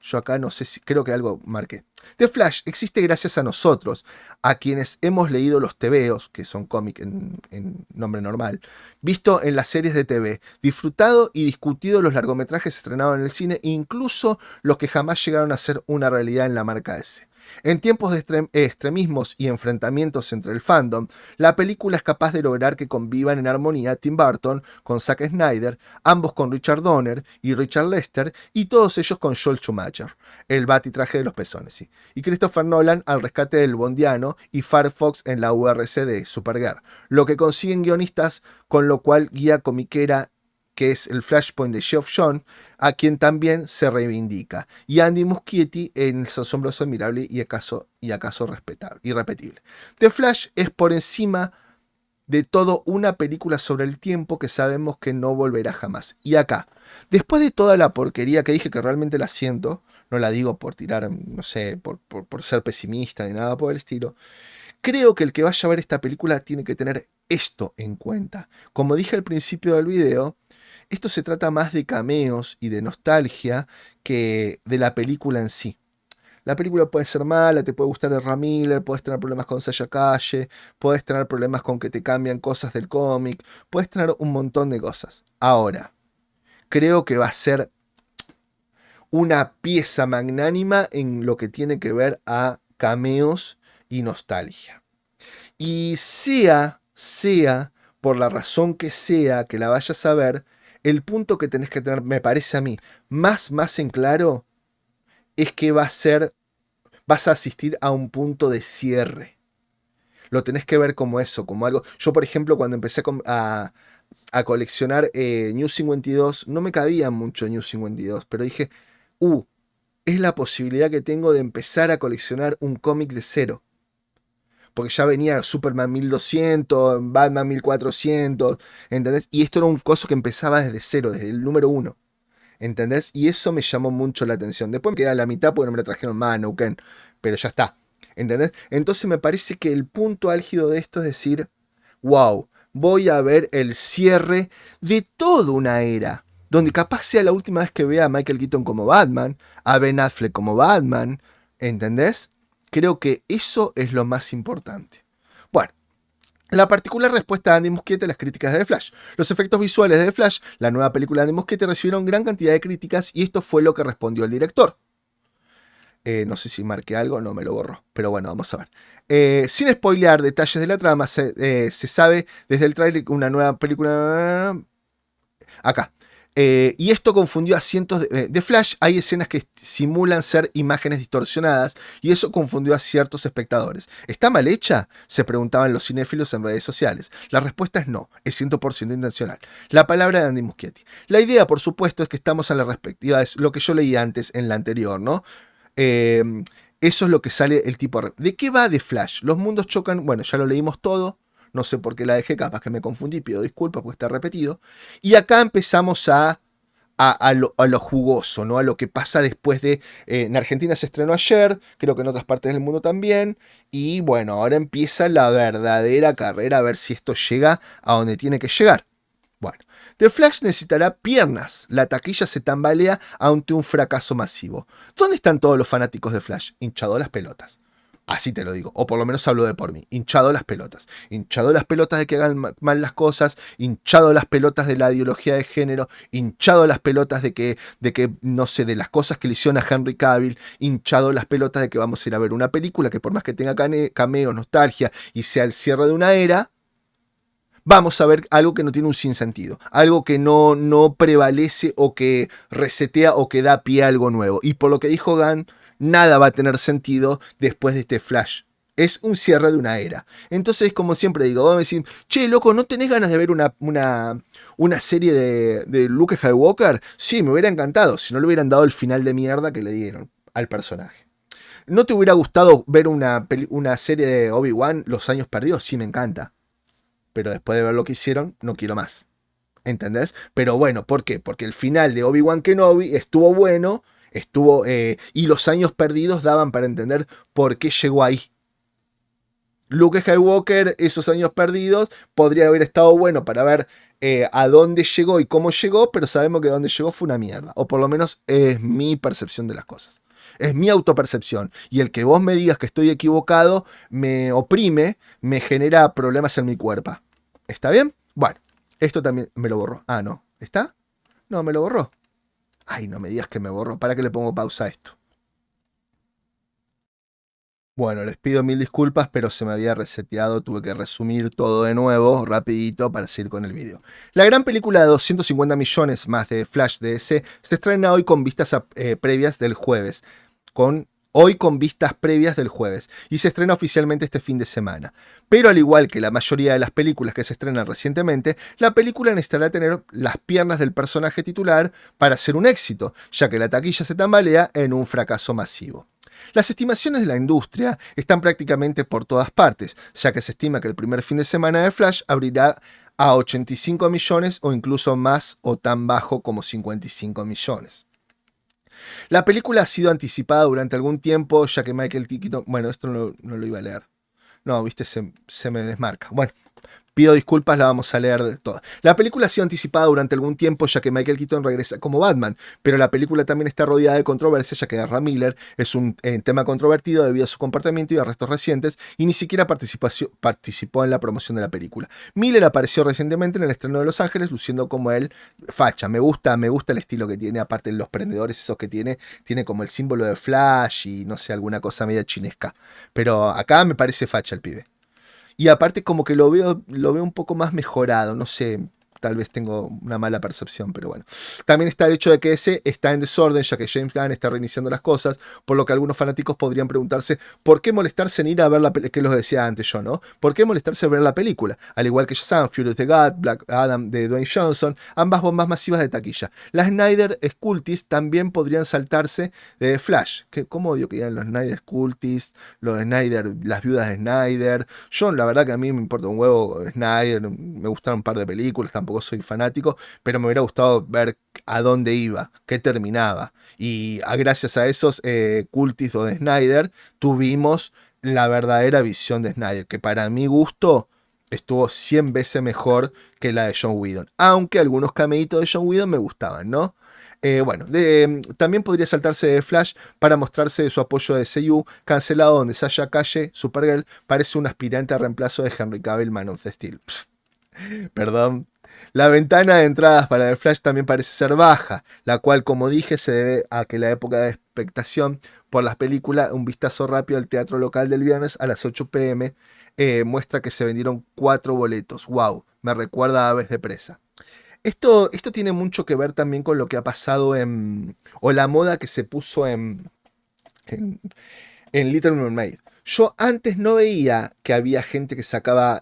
Yo acá no sé si, creo que algo marqué. The Flash existe gracias a nosotros, a quienes hemos leído los tebeos, que son cómics en nombre normal, visto en las series de TV, disfrutado y discutido los largometrajes estrenados en el cine, incluso los que jamás llegaron a ser una realidad en la marca S. En tiempos de extremismos y enfrentamientos entre el fandom, la película es capaz de lograr que convivan en armonía Tim Burton con Zack Snyder, ambos con Richard Donner y Richard Lester, y todos ellos con Joel Schumacher, el batitraje de los pezones, sí, y Christopher Nolan al rescate del Bondiano y Firefox en la URC de Supergirl, lo que consiguen guionistas, con lo cual guía comiquera que es el Flashpoint de Geoff John, a quien también se reivindica, y Andy Muschietti en El asombroso, admirable y acaso irrepetible. The Flash es por encima de todo una película sobre el tiempo que sabemos que no volverá jamás. Y acá, después de toda la porquería que dije, que realmente la siento, no la digo por tirar, no sé, por ser pesimista ni nada por el estilo, creo que el que vaya a ver esta película tiene que tener esto en cuenta. Como dije al principio del video, esto se trata más de cameos y de nostalgia que de la película en sí. La película puede ser mala, te puede gustar Ezra Miller, puedes tener problemas con Sasha Calle, puedes tener problemas con que te cambian cosas del cómic, puedes tener un montón de cosas. Ahora, creo que va a ser una pieza magnánima en lo que tiene que ver a cameos y nostalgia. Y sea por la razón que sea que la vayas a ver, el punto que tenés que tener, me parece a mí, más en claro, es que vas a asistir a un punto de cierre. Lo tenés que ver como eso, como algo. Yo, por ejemplo, cuando empecé a coleccionar New 52, no me cabía mucho New 52, pero dije, es la posibilidad que tengo de empezar a coleccionar un cómic de cero. Porque ya venía Superman 1200, Batman 1400, ¿entendés? Y esto era un coso que empezaba desde cero, desde el número 1, ¿entendés? Y eso me llamó mucho la atención. Después me quedé a la mitad porque no me la trajeron más a Neuquén, pero ya está, ¿entendés? Entonces me parece que el punto álgido de esto es decir, wow, voy a ver el cierre de toda una era, donde capaz sea la última vez que vea a Michael Keaton como Batman, a Ben Affleck como Batman, ¿entendés? Creo que eso es lo más importante. Bueno, la particular respuesta de Andy Muschietti a las críticas de The Flash. Los efectos visuales de The Flash, la nueva película de Andy Muschietti, recibieron gran cantidad de críticas y esto fue lo que respondió el director. No sé si marqué algo, no me lo borro, pero bueno, vamos a ver. Sin spoilear detalles de la trama, se sabe desde el tráiler que una nueva película... Acá. Y esto confundió a cientos de Flash. Hay escenas que simulan ser imágenes distorsionadas y eso confundió a ciertos espectadores. ¿Está mal hecha?, se preguntaban los cinéfilos en redes sociales. La respuesta es no, es 100% intencional. La palabra de Andy Muschietti. La idea, por supuesto, es que estamos en la respectiva, es lo que yo leí antes en la anterior, ¿no? Eso es lo que sale el tipo. ¿De qué va The Flash? Los mundos chocan, bueno, ya lo leímos todo. No sé por qué la dejé, capaz que me confundí, pido disculpas porque está repetido. Y acá empezamos a lo jugoso, ¿no? A lo que pasa después de... en Argentina se estrenó ayer, creo que en otras partes del mundo también. Y bueno, ahora empieza la verdadera carrera a ver si esto llega a donde tiene que llegar. Bueno, The Flash necesitará piernas. La taquilla se tambalea ante un fracaso masivo. ¿Dónde están todos los fanáticos de Flash? Hinchado las pelotas. Así te lo digo, o por lo menos hablo de por mí. Hinchado las pelotas. Hinchado las pelotas de que hagan mal las cosas, hinchado las pelotas de la ideología de género, hinchado las pelotas de que, no sé, de las cosas que le hicieron a Henry Cavill, hinchado las pelotas de que vamos a ir a ver una película que por más que tenga cameo, nostalgia y sea el cierre de una era, vamos a ver algo que no tiene un sinsentido, algo que no prevalece o que resetea o que da pie a algo nuevo. Y por lo que dijo Gunn, nada va a tener sentido después de este Flash. Es un cierre de una era. Entonces, como siempre digo, vamos a decir, che, loco, ¿no tenés ganas de ver una serie de Luke Skywalker? Sí, me hubiera encantado, si no le hubieran dado el final de mierda que le dieron al personaje. ¿No te hubiera gustado ver una serie de Obi-Wan, Los Años Perdidos? Sí, me encanta. Pero después de ver lo que hicieron, no quiero más. ¿Entendés? Pero bueno, ¿por qué? Porque el final de Obi-Wan Kenobi estuvo bueno, y los años perdidos daban para entender por qué llegó ahí. Luke Skywalker, esos años perdidos, podría haber estado bueno para ver a dónde llegó y cómo llegó, pero sabemos que dónde llegó fue una mierda. O por lo menos es mi percepción de las cosas. Es mi autopercepción. Y el que vos me digas que estoy equivocado me oprime, me genera problemas en mi cuerpo. ¿Está bien? Bueno, esto también me lo borró. Ah, no. ¿Está? No, me lo borró. Ay, no me digas que me borró. ¿Para qué le pongo pausa a esto? Bueno, les pido mil disculpas, pero se me había reseteado. Tuve que resumir todo de nuevo, rapidito, para seguir con el vídeo. La gran película de 250 millones más de Flash DC se estrena hoy con vistas previas del jueves. Hoy con vistas previas del jueves y se estrena oficialmente este fin de semana. Pero al igual que la mayoría de las películas que se estrenan recientemente, la película necesitará tener las piernas del personaje titular para ser un éxito, ya que la taquilla se tambalea en un fracaso masivo. Las estimaciones de la industria están prácticamente por todas partes, ya que se estima que el primer fin de semana de Flash abrirá a 85 millones o incluso más o tan bajo como 55 millones. La película ha sido anticipada durante algún tiempo, ya que Michael Keaton... Bueno, esto no lo iba a leer. No, viste, se me desmarca. Bueno, pido disculpas, la vamos a leer de toda. La película ha sido anticipada durante algún tiempo, ya que Michael Keaton regresa como Batman, pero la película también está rodeada de controversia, ya que Ezra Miller es un tema controvertido debido a su comportamiento y arrestos recientes, y ni siquiera participó en la promoción de la película. Miller apareció recientemente en el estreno de Los Ángeles, luciendo como él facha. Me gusta el estilo que tiene, aparte de los prendedores esos que tiene como el símbolo de Flash y no sé, alguna cosa media chinesca. Pero acá me parece facha el pibe. Y aparte como que lo veo un poco más mejorado, no sé, tal vez tengo una mala percepción, pero bueno. También está el hecho de que ese está en desorden, ya que James Gunn está reiniciando las cosas, por lo que algunos fanáticos podrían preguntarse ¿por qué molestarse en ir a ver la película? Que los decía antes yo, ¿no? ¿Por qué molestarse en ver la película? Al igual que Shazam, Fury of the God, Black Adam de Dwayne Johnson, ambas bombas masivas de taquilla. Las Snyder Cultists también podrían saltarse de Flash. ¿Cómo odio que digan los Snyder Cultists, los de Snyder, las viudas de Snyder? Yo, la verdad que a mí me importa un huevo Snyder, me gustaron un par de películas, tampoco soy fanático, pero me hubiera gustado ver a dónde iba, qué terminaba. Y gracias a esos cultis o de Snyder, tuvimos la verdadera visión de Snyder, que para mi gusto estuvo 100 veces mejor que la de John Whedon. Aunque algunos cameitos de John Whedon me gustaban, ¿no? También podría saltarse de Flash para mostrarse su apoyo de CU, cancelado donde Sasha Calle, Supergirl, parece un aspirante a reemplazo de Henry Cavill, Man of Steel. Perdón. La ventana de entradas para The Flash también parece ser baja, la cual, como dije, se debe a que la época de expectación por las películas, un vistazo rápido al teatro local del viernes a las 8 p.m. Muestra que se vendieron 4 boletos. ¡Wow! Me recuerda a Aves de Presa. Esto tiene mucho que ver también con lo que ha pasado o la moda que se puso en Little Mermaid. Yo antes no veía que había gente que sacaba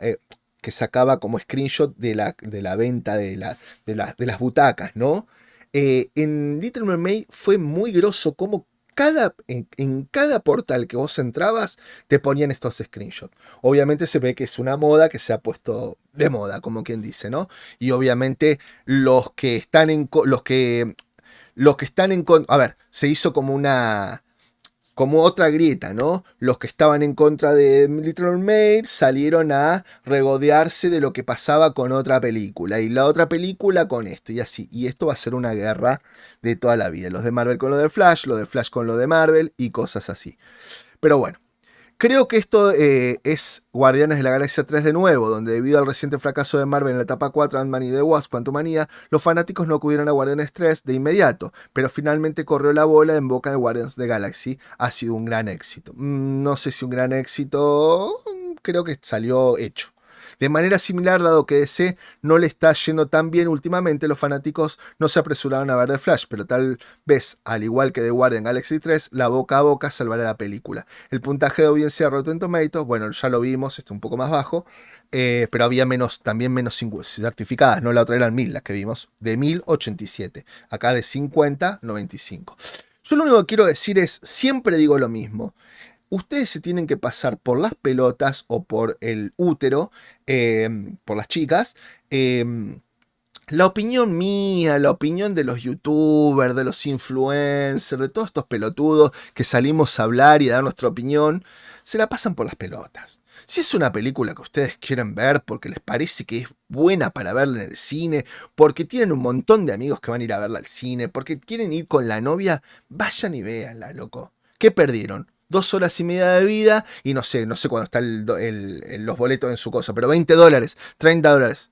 como screenshot de la venta de las butacas, ¿no? En Little Mermaid fue muy grosso como en cada portal que vos entrabas te ponían estos screenshots. Obviamente se ve que es una moda que se ha puesto de moda, como quien dice, ¿no? Y obviamente los que están en a ver, se hizo como otra grieta, ¿no? Los que estaban en contra de Little Mermaid salieron a regodearse de lo que pasaba con otra película. Y la otra película con esto y así. Y esto va a ser una guerra de toda la vida. Los de Marvel con lo de Flash con lo de Marvel y cosas así. Pero bueno. Creo que esto es Guardianes de la Galaxia 3 de nuevo, donde debido al reciente fracaso de Marvel en la etapa 4, Ant-Man y The Wasp, Quantumania, los fanáticos no acudieron a Guardianes 3 de inmediato, pero finalmente corrió la bola en boca de Guardians de Galaxy. Ha sido un gran éxito. No sé si un gran éxito, creo que salió hecho. De manera similar, dado que DC no le está yendo tan bien últimamente, los fanáticos no se apresuraron a ver The Flash, pero tal vez, al igual que The Guardian Galaxy 3, la boca a boca salvará la película. El puntaje de audiencia de Rotten Tomatoes, bueno, ya lo vimos, está un poco más bajo, pero había también menos certificadas, no la otra eran 1000 las que vimos, de 1087, acá de 50, 95. Yo lo único que quiero decir es, siempre digo lo mismo. Ustedes se tienen que pasar por las pelotas o por el útero, por las chicas, la opinión mía, la opinión de los youtubers, de los influencers, de todos estos pelotudos que salimos a hablar y a dar nuestra opinión, se la pasan por las pelotas. Si es una película que ustedes quieren ver porque les parece que es buena para verla en el cine, porque tienen un montón de amigos que van a ir a verla al cine, porque quieren ir con la novia, vayan y véanla, loco. ¿Qué perdieron? 2 horas y media de vida y no sé cuándo están los boletos en su cosa, pero $20, $30.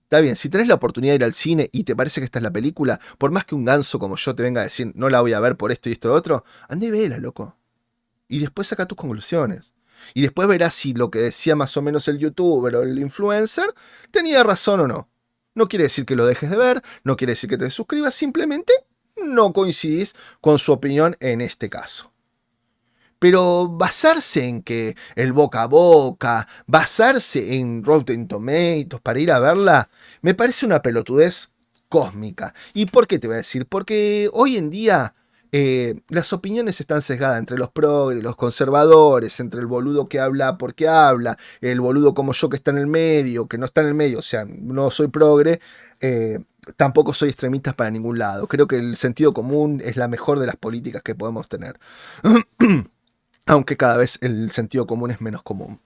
Está bien, si tenés la oportunidad de ir al cine y te parece que esta es la película, por más que un ganso como yo te venga a decir no la voy a ver por esto y esto y otro, andá y vela, loco. Y después saca tus conclusiones. Y después verás si lo que decía más o menos el youtuber o el influencer tenía razón o no. No quiere decir que lo dejes de ver, no quiere decir que te suscribas, simplemente no coincidís con su opinión en este caso. Pero basarse en que el boca a boca, basarse en Rotten Tomatoes para ir a verla, me parece una pelotudez cósmica. ¿Y por qué te voy a decir? Porque hoy en día las opiniones están sesgadas entre los progres, los conservadores, entre el boludo que habla porque habla, el boludo como yo que está en el medio, que no está en el medio, o sea, no soy progre, tampoco soy extremista para ningún lado. Creo que el sentido común es la mejor de las políticas que podemos tener. Aunque cada vez el sentido común es menos común.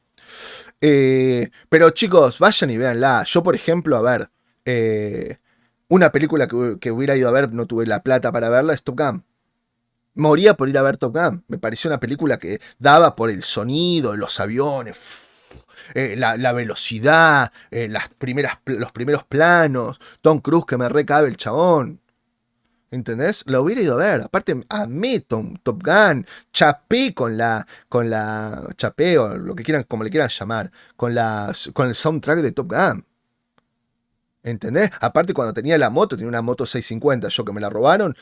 Pero chicos, vayan y véanla. Yo, por ejemplo, a ver, una película que hubiera ido a ver, no tuve la plata para verla, es Top Gun. Moría por ir a ver Top Gun. Me pareció una película que daba por el sonido, los aviones, la velocidad, los primeros planos, Tom Cruise que me recabe el chabón. ¿Entendés? Lo hubiera ido a ver. Aparte, amé Top Gun. Chapé chapé o lo que quieran, como le quieran llamar. Con el soundtrack de Top Gun. ¿Entendés? Aparte, cuando tenía la moto, tenía una moto 650, yo que me la robaron.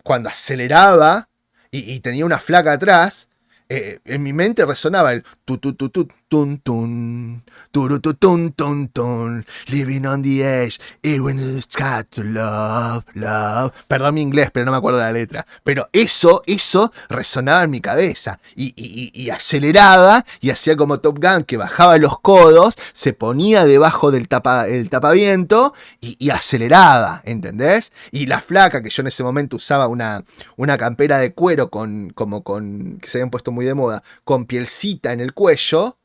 Cuando aceleraba y tenía una flaca atrás. En mi mente resonaba el tu tu tu tu tun tun turu tu tun tun tun living on the edge and when it's got to love. Perdón mi inglés, pero no me acuerdo de la letra. Pero eso resonaba en mi cabeza y aceleraba y hacía como Top Gun que bajaba los codos, se ponía debajo del tapaviento y aceleraba, ¿entendés? Y la flaca que yo en ese momento usaba una campera de cuero que se habían puesto muy de moda, con pielcita en el cuello,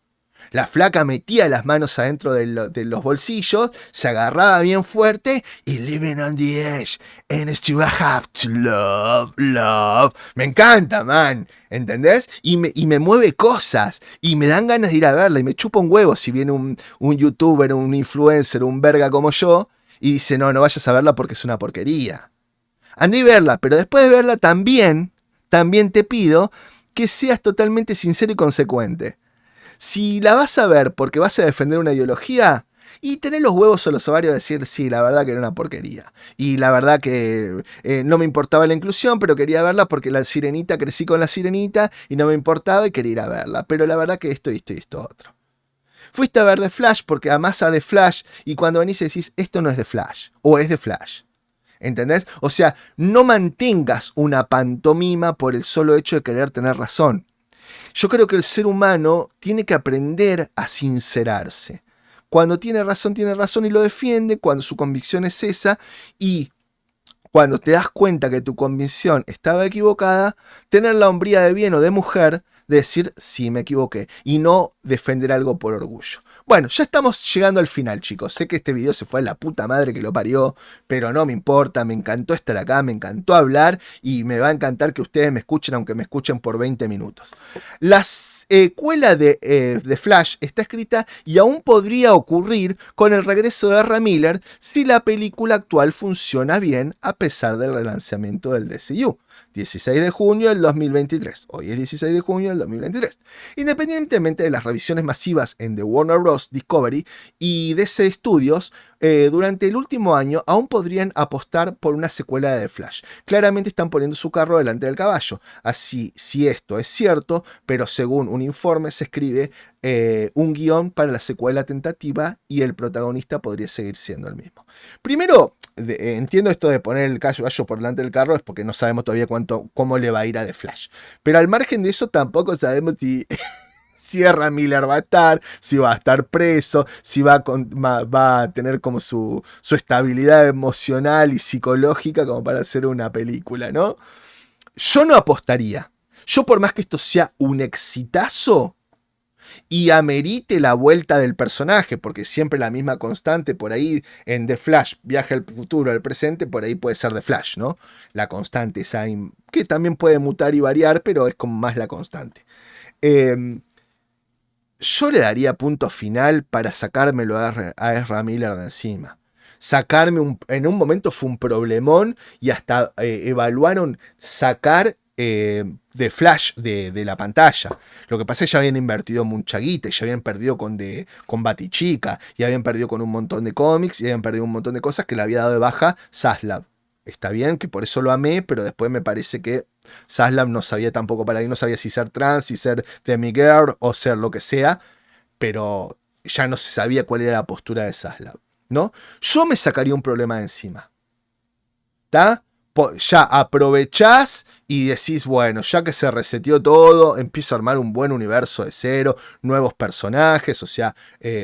la flaca metía las manos adentro de los bolsillos, se agarraba bien fuerte y living on the edge, and still I have to love. Me encanta, man, ¿entendés? Y me mueve cosas, y me dan ganas de ir a verla, y me chupa un huevo si viene un youtuber, un influencer, un verga como yo, y dice, no vayas a verla porque es una porquería. Andá y verla, pero después de verla también te pido que seas totalmente sincero y consecuente. Si la vas a ver porque vas a defender una ideología, y tener los huevos o los ovarios de decir, sí, la verdad que era una porquería. Y la verdad que no me importaba la inclusión, pero quería verla porque la Sirenita, crecí con la Sirenita, y no me importaba y quería ir a verla. Pero la verdad que esto otro. Fuiste a ver The Flash porque amás a The Flash, y cuando venís y decís, esto no es The Flash, o es The Flash. ¿Entendés? O sea, no mantengas una pantomima por el solo hecho de querer tener razón. Yo creo que el ser humano tiene que aprender a sincerarse. Cuando tiene razón y lo defiende, cuando su convicción es esa, y cuando te das cuenta que tu convicción estaba equivocada, tener la hombría de bien o de mujer de decir, sí, me equivoqué, y no defender algo por orgullo. Bueno, ya estamos llegando al final, chicos. Sé que este video se fue a la puta madre que lo parió, pero no me importa, me encantó estar acá, me encantó hablar y me va a encantar que ustedes me escuchen, aunque me escuchen por 20 minutos. La secuela de Flash está escrita y aún podría ocurrir con el regreso de Ezra Miller si la película actual funciona bien a pesar del relanzamiento del DCU. 16 de junio del 2023. Hoy es 16 de junio del 2023. Independientemente de las revisiones masivas en The Warner Bros. Discovery y DC Studios, durante el último año aún podrían apostar por una secuela de The Flash. Claramente están poniendo su carro delante del caballo. Así, si esto es cierto, pero según un informe se escribe un guión para la secuela tentativa y el protagonista podría seguir siendo el mismo. Primero, entiendo esto de poner el caballo por delante del carro, es porque no sabemos todavía cómo le va a ir a The Flash. Pero al margen de eso tampoco sabemos si Ezra Miller va a estar, si va a estar preso, si va a tener como su estabilidad emocional y psicológica como para hacer una película, ¿no? Yo no apostaría. Yo, por más que esto sea un exitazo y amerite la vuelta del personaje, porque siempre la misma constante por ahí en The Flash, viaja al futuro, al presente, por ahí puede ser The Flash, ¿no? La constante esa, que también puede mutar y variar, pero es como más la constante. Yo le daría punto final para sacármelo a Ezra Miller de encima. Sacarme, en un momento fue un problemón y hasta evaluaron sacar de Flash de la pantalla. Lo que pasa es que ya habían invertido mucha guita, ya habían perdido con Batichica, y habían perdido con un montón de cómics, y habían perdido un montón de cosas que le había dado de baja Zaslav. Está bien, que por eso lo amé, pero después me parece que Zaslav no sabía tampoco para ahí, no sabía si ser trans, si ser demigirl o ser lo que sea, pero ya no se sabía cuál era la postura de Zaslav, ¿no? Yo me sacaría un problema de encima. ¿Está? Ya aprovechás y decís, bueno, ya que se reseteó todo, empiezo a armar un buen universo de cero, nuevos personajes, o sea,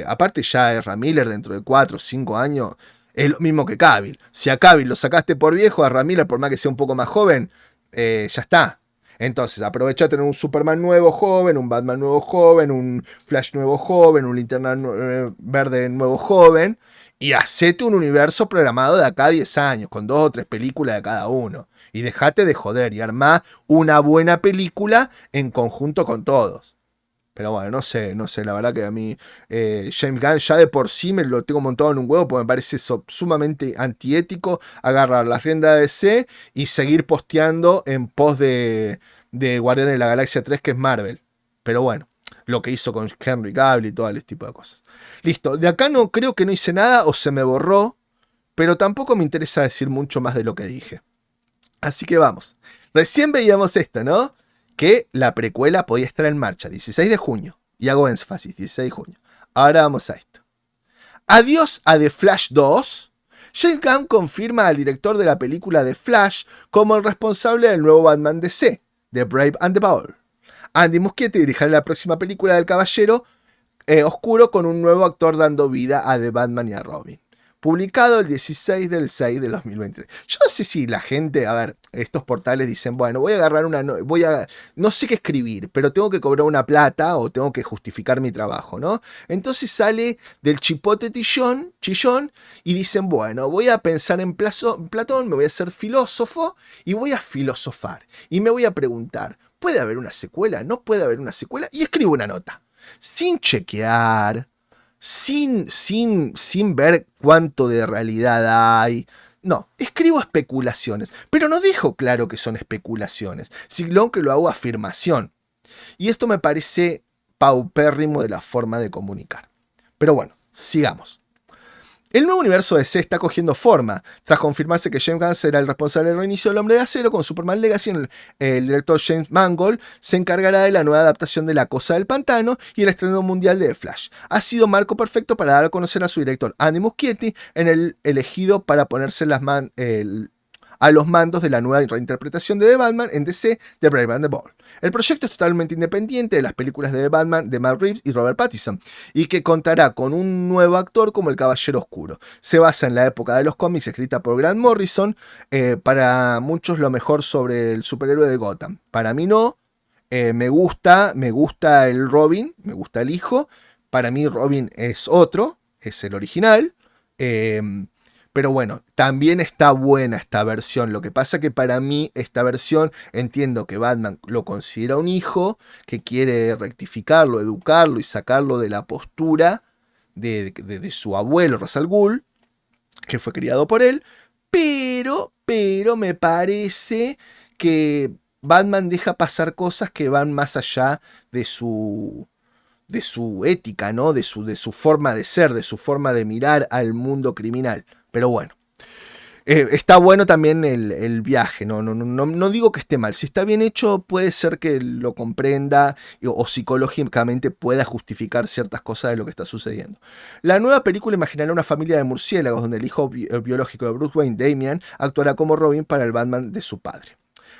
aparte ya Ezra Miller dentro de 4 o 5 años es lo mismo que Cavill. Si a Cavill lo sacaste por viejo, a Ezra Miller, por más que sea un poco más joven, ya está. Entonces aprovecha a tener un Superman nuevo joven, un Batman nuevo joven, un Flash nuevo joven, un Linterna verde nuevo joven, y hacete un universo programado de acá a 10 años, con 2 o 3 películas de cada uno. Y dejate de joder y armá una buena película en conjunto con todos. Pero bueno, no sé, la verdad que a mí James Gunn ya de por sí me lo tengo montado en un huevo porque me parece sumamente antiético agarrar la rienda de DC y seguir posteando en pos de Guardianes de la Galaxia 3, que es Marvel. Pero bueno, lo que hizo con Henry Cavill y todo ese tipo de cosas. Listo, de acá no creo que no hice nada o se me borró, pero tampoco me interesa decir mucho más de lo que dije. Así que vamos. Recién veíamos esto, ¿no? Que la precuela podía estar en marcha, 16 de junio. Y hago énfasis, 16 de junio. Ahora vamos a esto. Adiós a The Flash 2. James Gunn confirma al director de la película The Flash como el responsable del nuevo Batman DC, The Brave and the Bold. Andy Muschietti dirigirá la próxima película del Caballero Oscuro con un nuevo actor dando vida a The Batman y a Robin. Publicado el 16 del 6 de 2023. Yo no sé si la gente, a ver, estos portales dicen, bueno, voy a agarrar no sé qué escribir, pero tengo que cobrar una plata o tengo que justificar mi trabajo, ¿no? Entonces sale del chipote chillón y dicen, bueno, voy a pensar en Platón, me voy a hacer filósofo y voy a filosofar. Y me voy a preguntar, ¿puede haber una secuela? ¿No puede haber una secuela? Y escribo una nota. Sin chequear, sin ver cuánto de realidad hay. No, escribo especulaciones, pero no dejo claro que son especulaciones, sino que lo hago afirmación. Y esto me parece paupérrimo de la forma de comunicar. Pero bueno, sigamos. El nuevo universo DC está cogiendo forma, tras confirmarse que James Gunn será el responsable del reinicio del Hombre de Acero con Superman Legacy. El director James Mangold se encargará de la nueva adaptación de La Cosa del Pantano y el estreno mundial de The Flash. Ha sido marco perfecto para dar a conocer a su director Andy Muschietti en el elegido para ponerse a los mandos de la nueva reinterpretación de The Batman en DC, The Brave and the Bold. El proyecto es totalmente independiente de las películas de The Batman de Matt Reeves y Robert Pattinson, y que contará con un nuevo actor como el Caballero Oscuro. Se basa en la época de los cómics escrita por Grant Morrison, para muchos lo mejor sobre el superhéroe de Gotham. Para mí no, me gusta el Robin, me gusta el hijo, Para mí Robin es otro, es el original. Pero bueno, también está buena esta versión. Lo que pasa que para mí esta versión, entiendo que Batman lo considera un hijo, que quiere rectificarlo, educarlo y sacarlo de la postura de su abuelo Ra's al Ghul, que fue criado por él. Pero me parece que Batman deja pasar cosas que van más allá de su ética, ¿no? De su forma de ser, de su forma de mirar al mundo criminal. Pero bueno, está bueno también el viaje, no digo que esté mal. Si está bien hecho, puede ser que lo comprenda o psicológicamente pueda justificar ciertas cosas de lo que está sucediendo. La nueva película imaginará una familia de murciélagos donde el hijo biológico de Bruce Wayne, Damian, actuará como Robin para el Batman de su padre.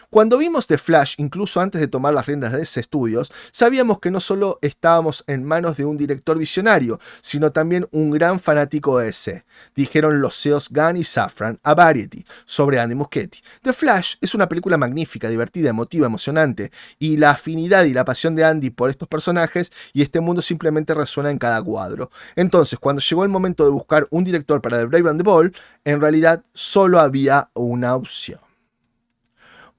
Cuando vimos The Flash, incluso antes de tomar las riendas de DC Studios, sabíamos que no solo estábamos en manos de un director visionario, sino también un gran fanático de DC, dijeron los CEOs Gunn y Safran a Variety sobre Andy Muschietti. The Flash es una película magnífica, divertida, emotiva, emocionante, y la afinidad y la pasión de Andy por estos personajes y este mundo simplemente resuena en cada cuadro. Entonces, cuando llegó el momento de buscar un director para The Brave and the Bold, en realidad solo había una opción.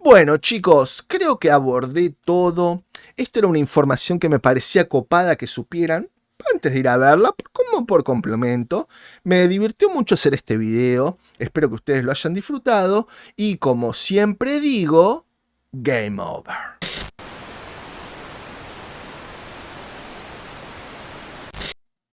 Bueno, chicos, creo que abordé todo. Esto era una información que me parecía copada que supieran antes de ir a verla, como por complemento. Me divirtió mucho hacer este video. Espero que ustedes lo hayan disfrutado. Y como siempre digo, Game Over.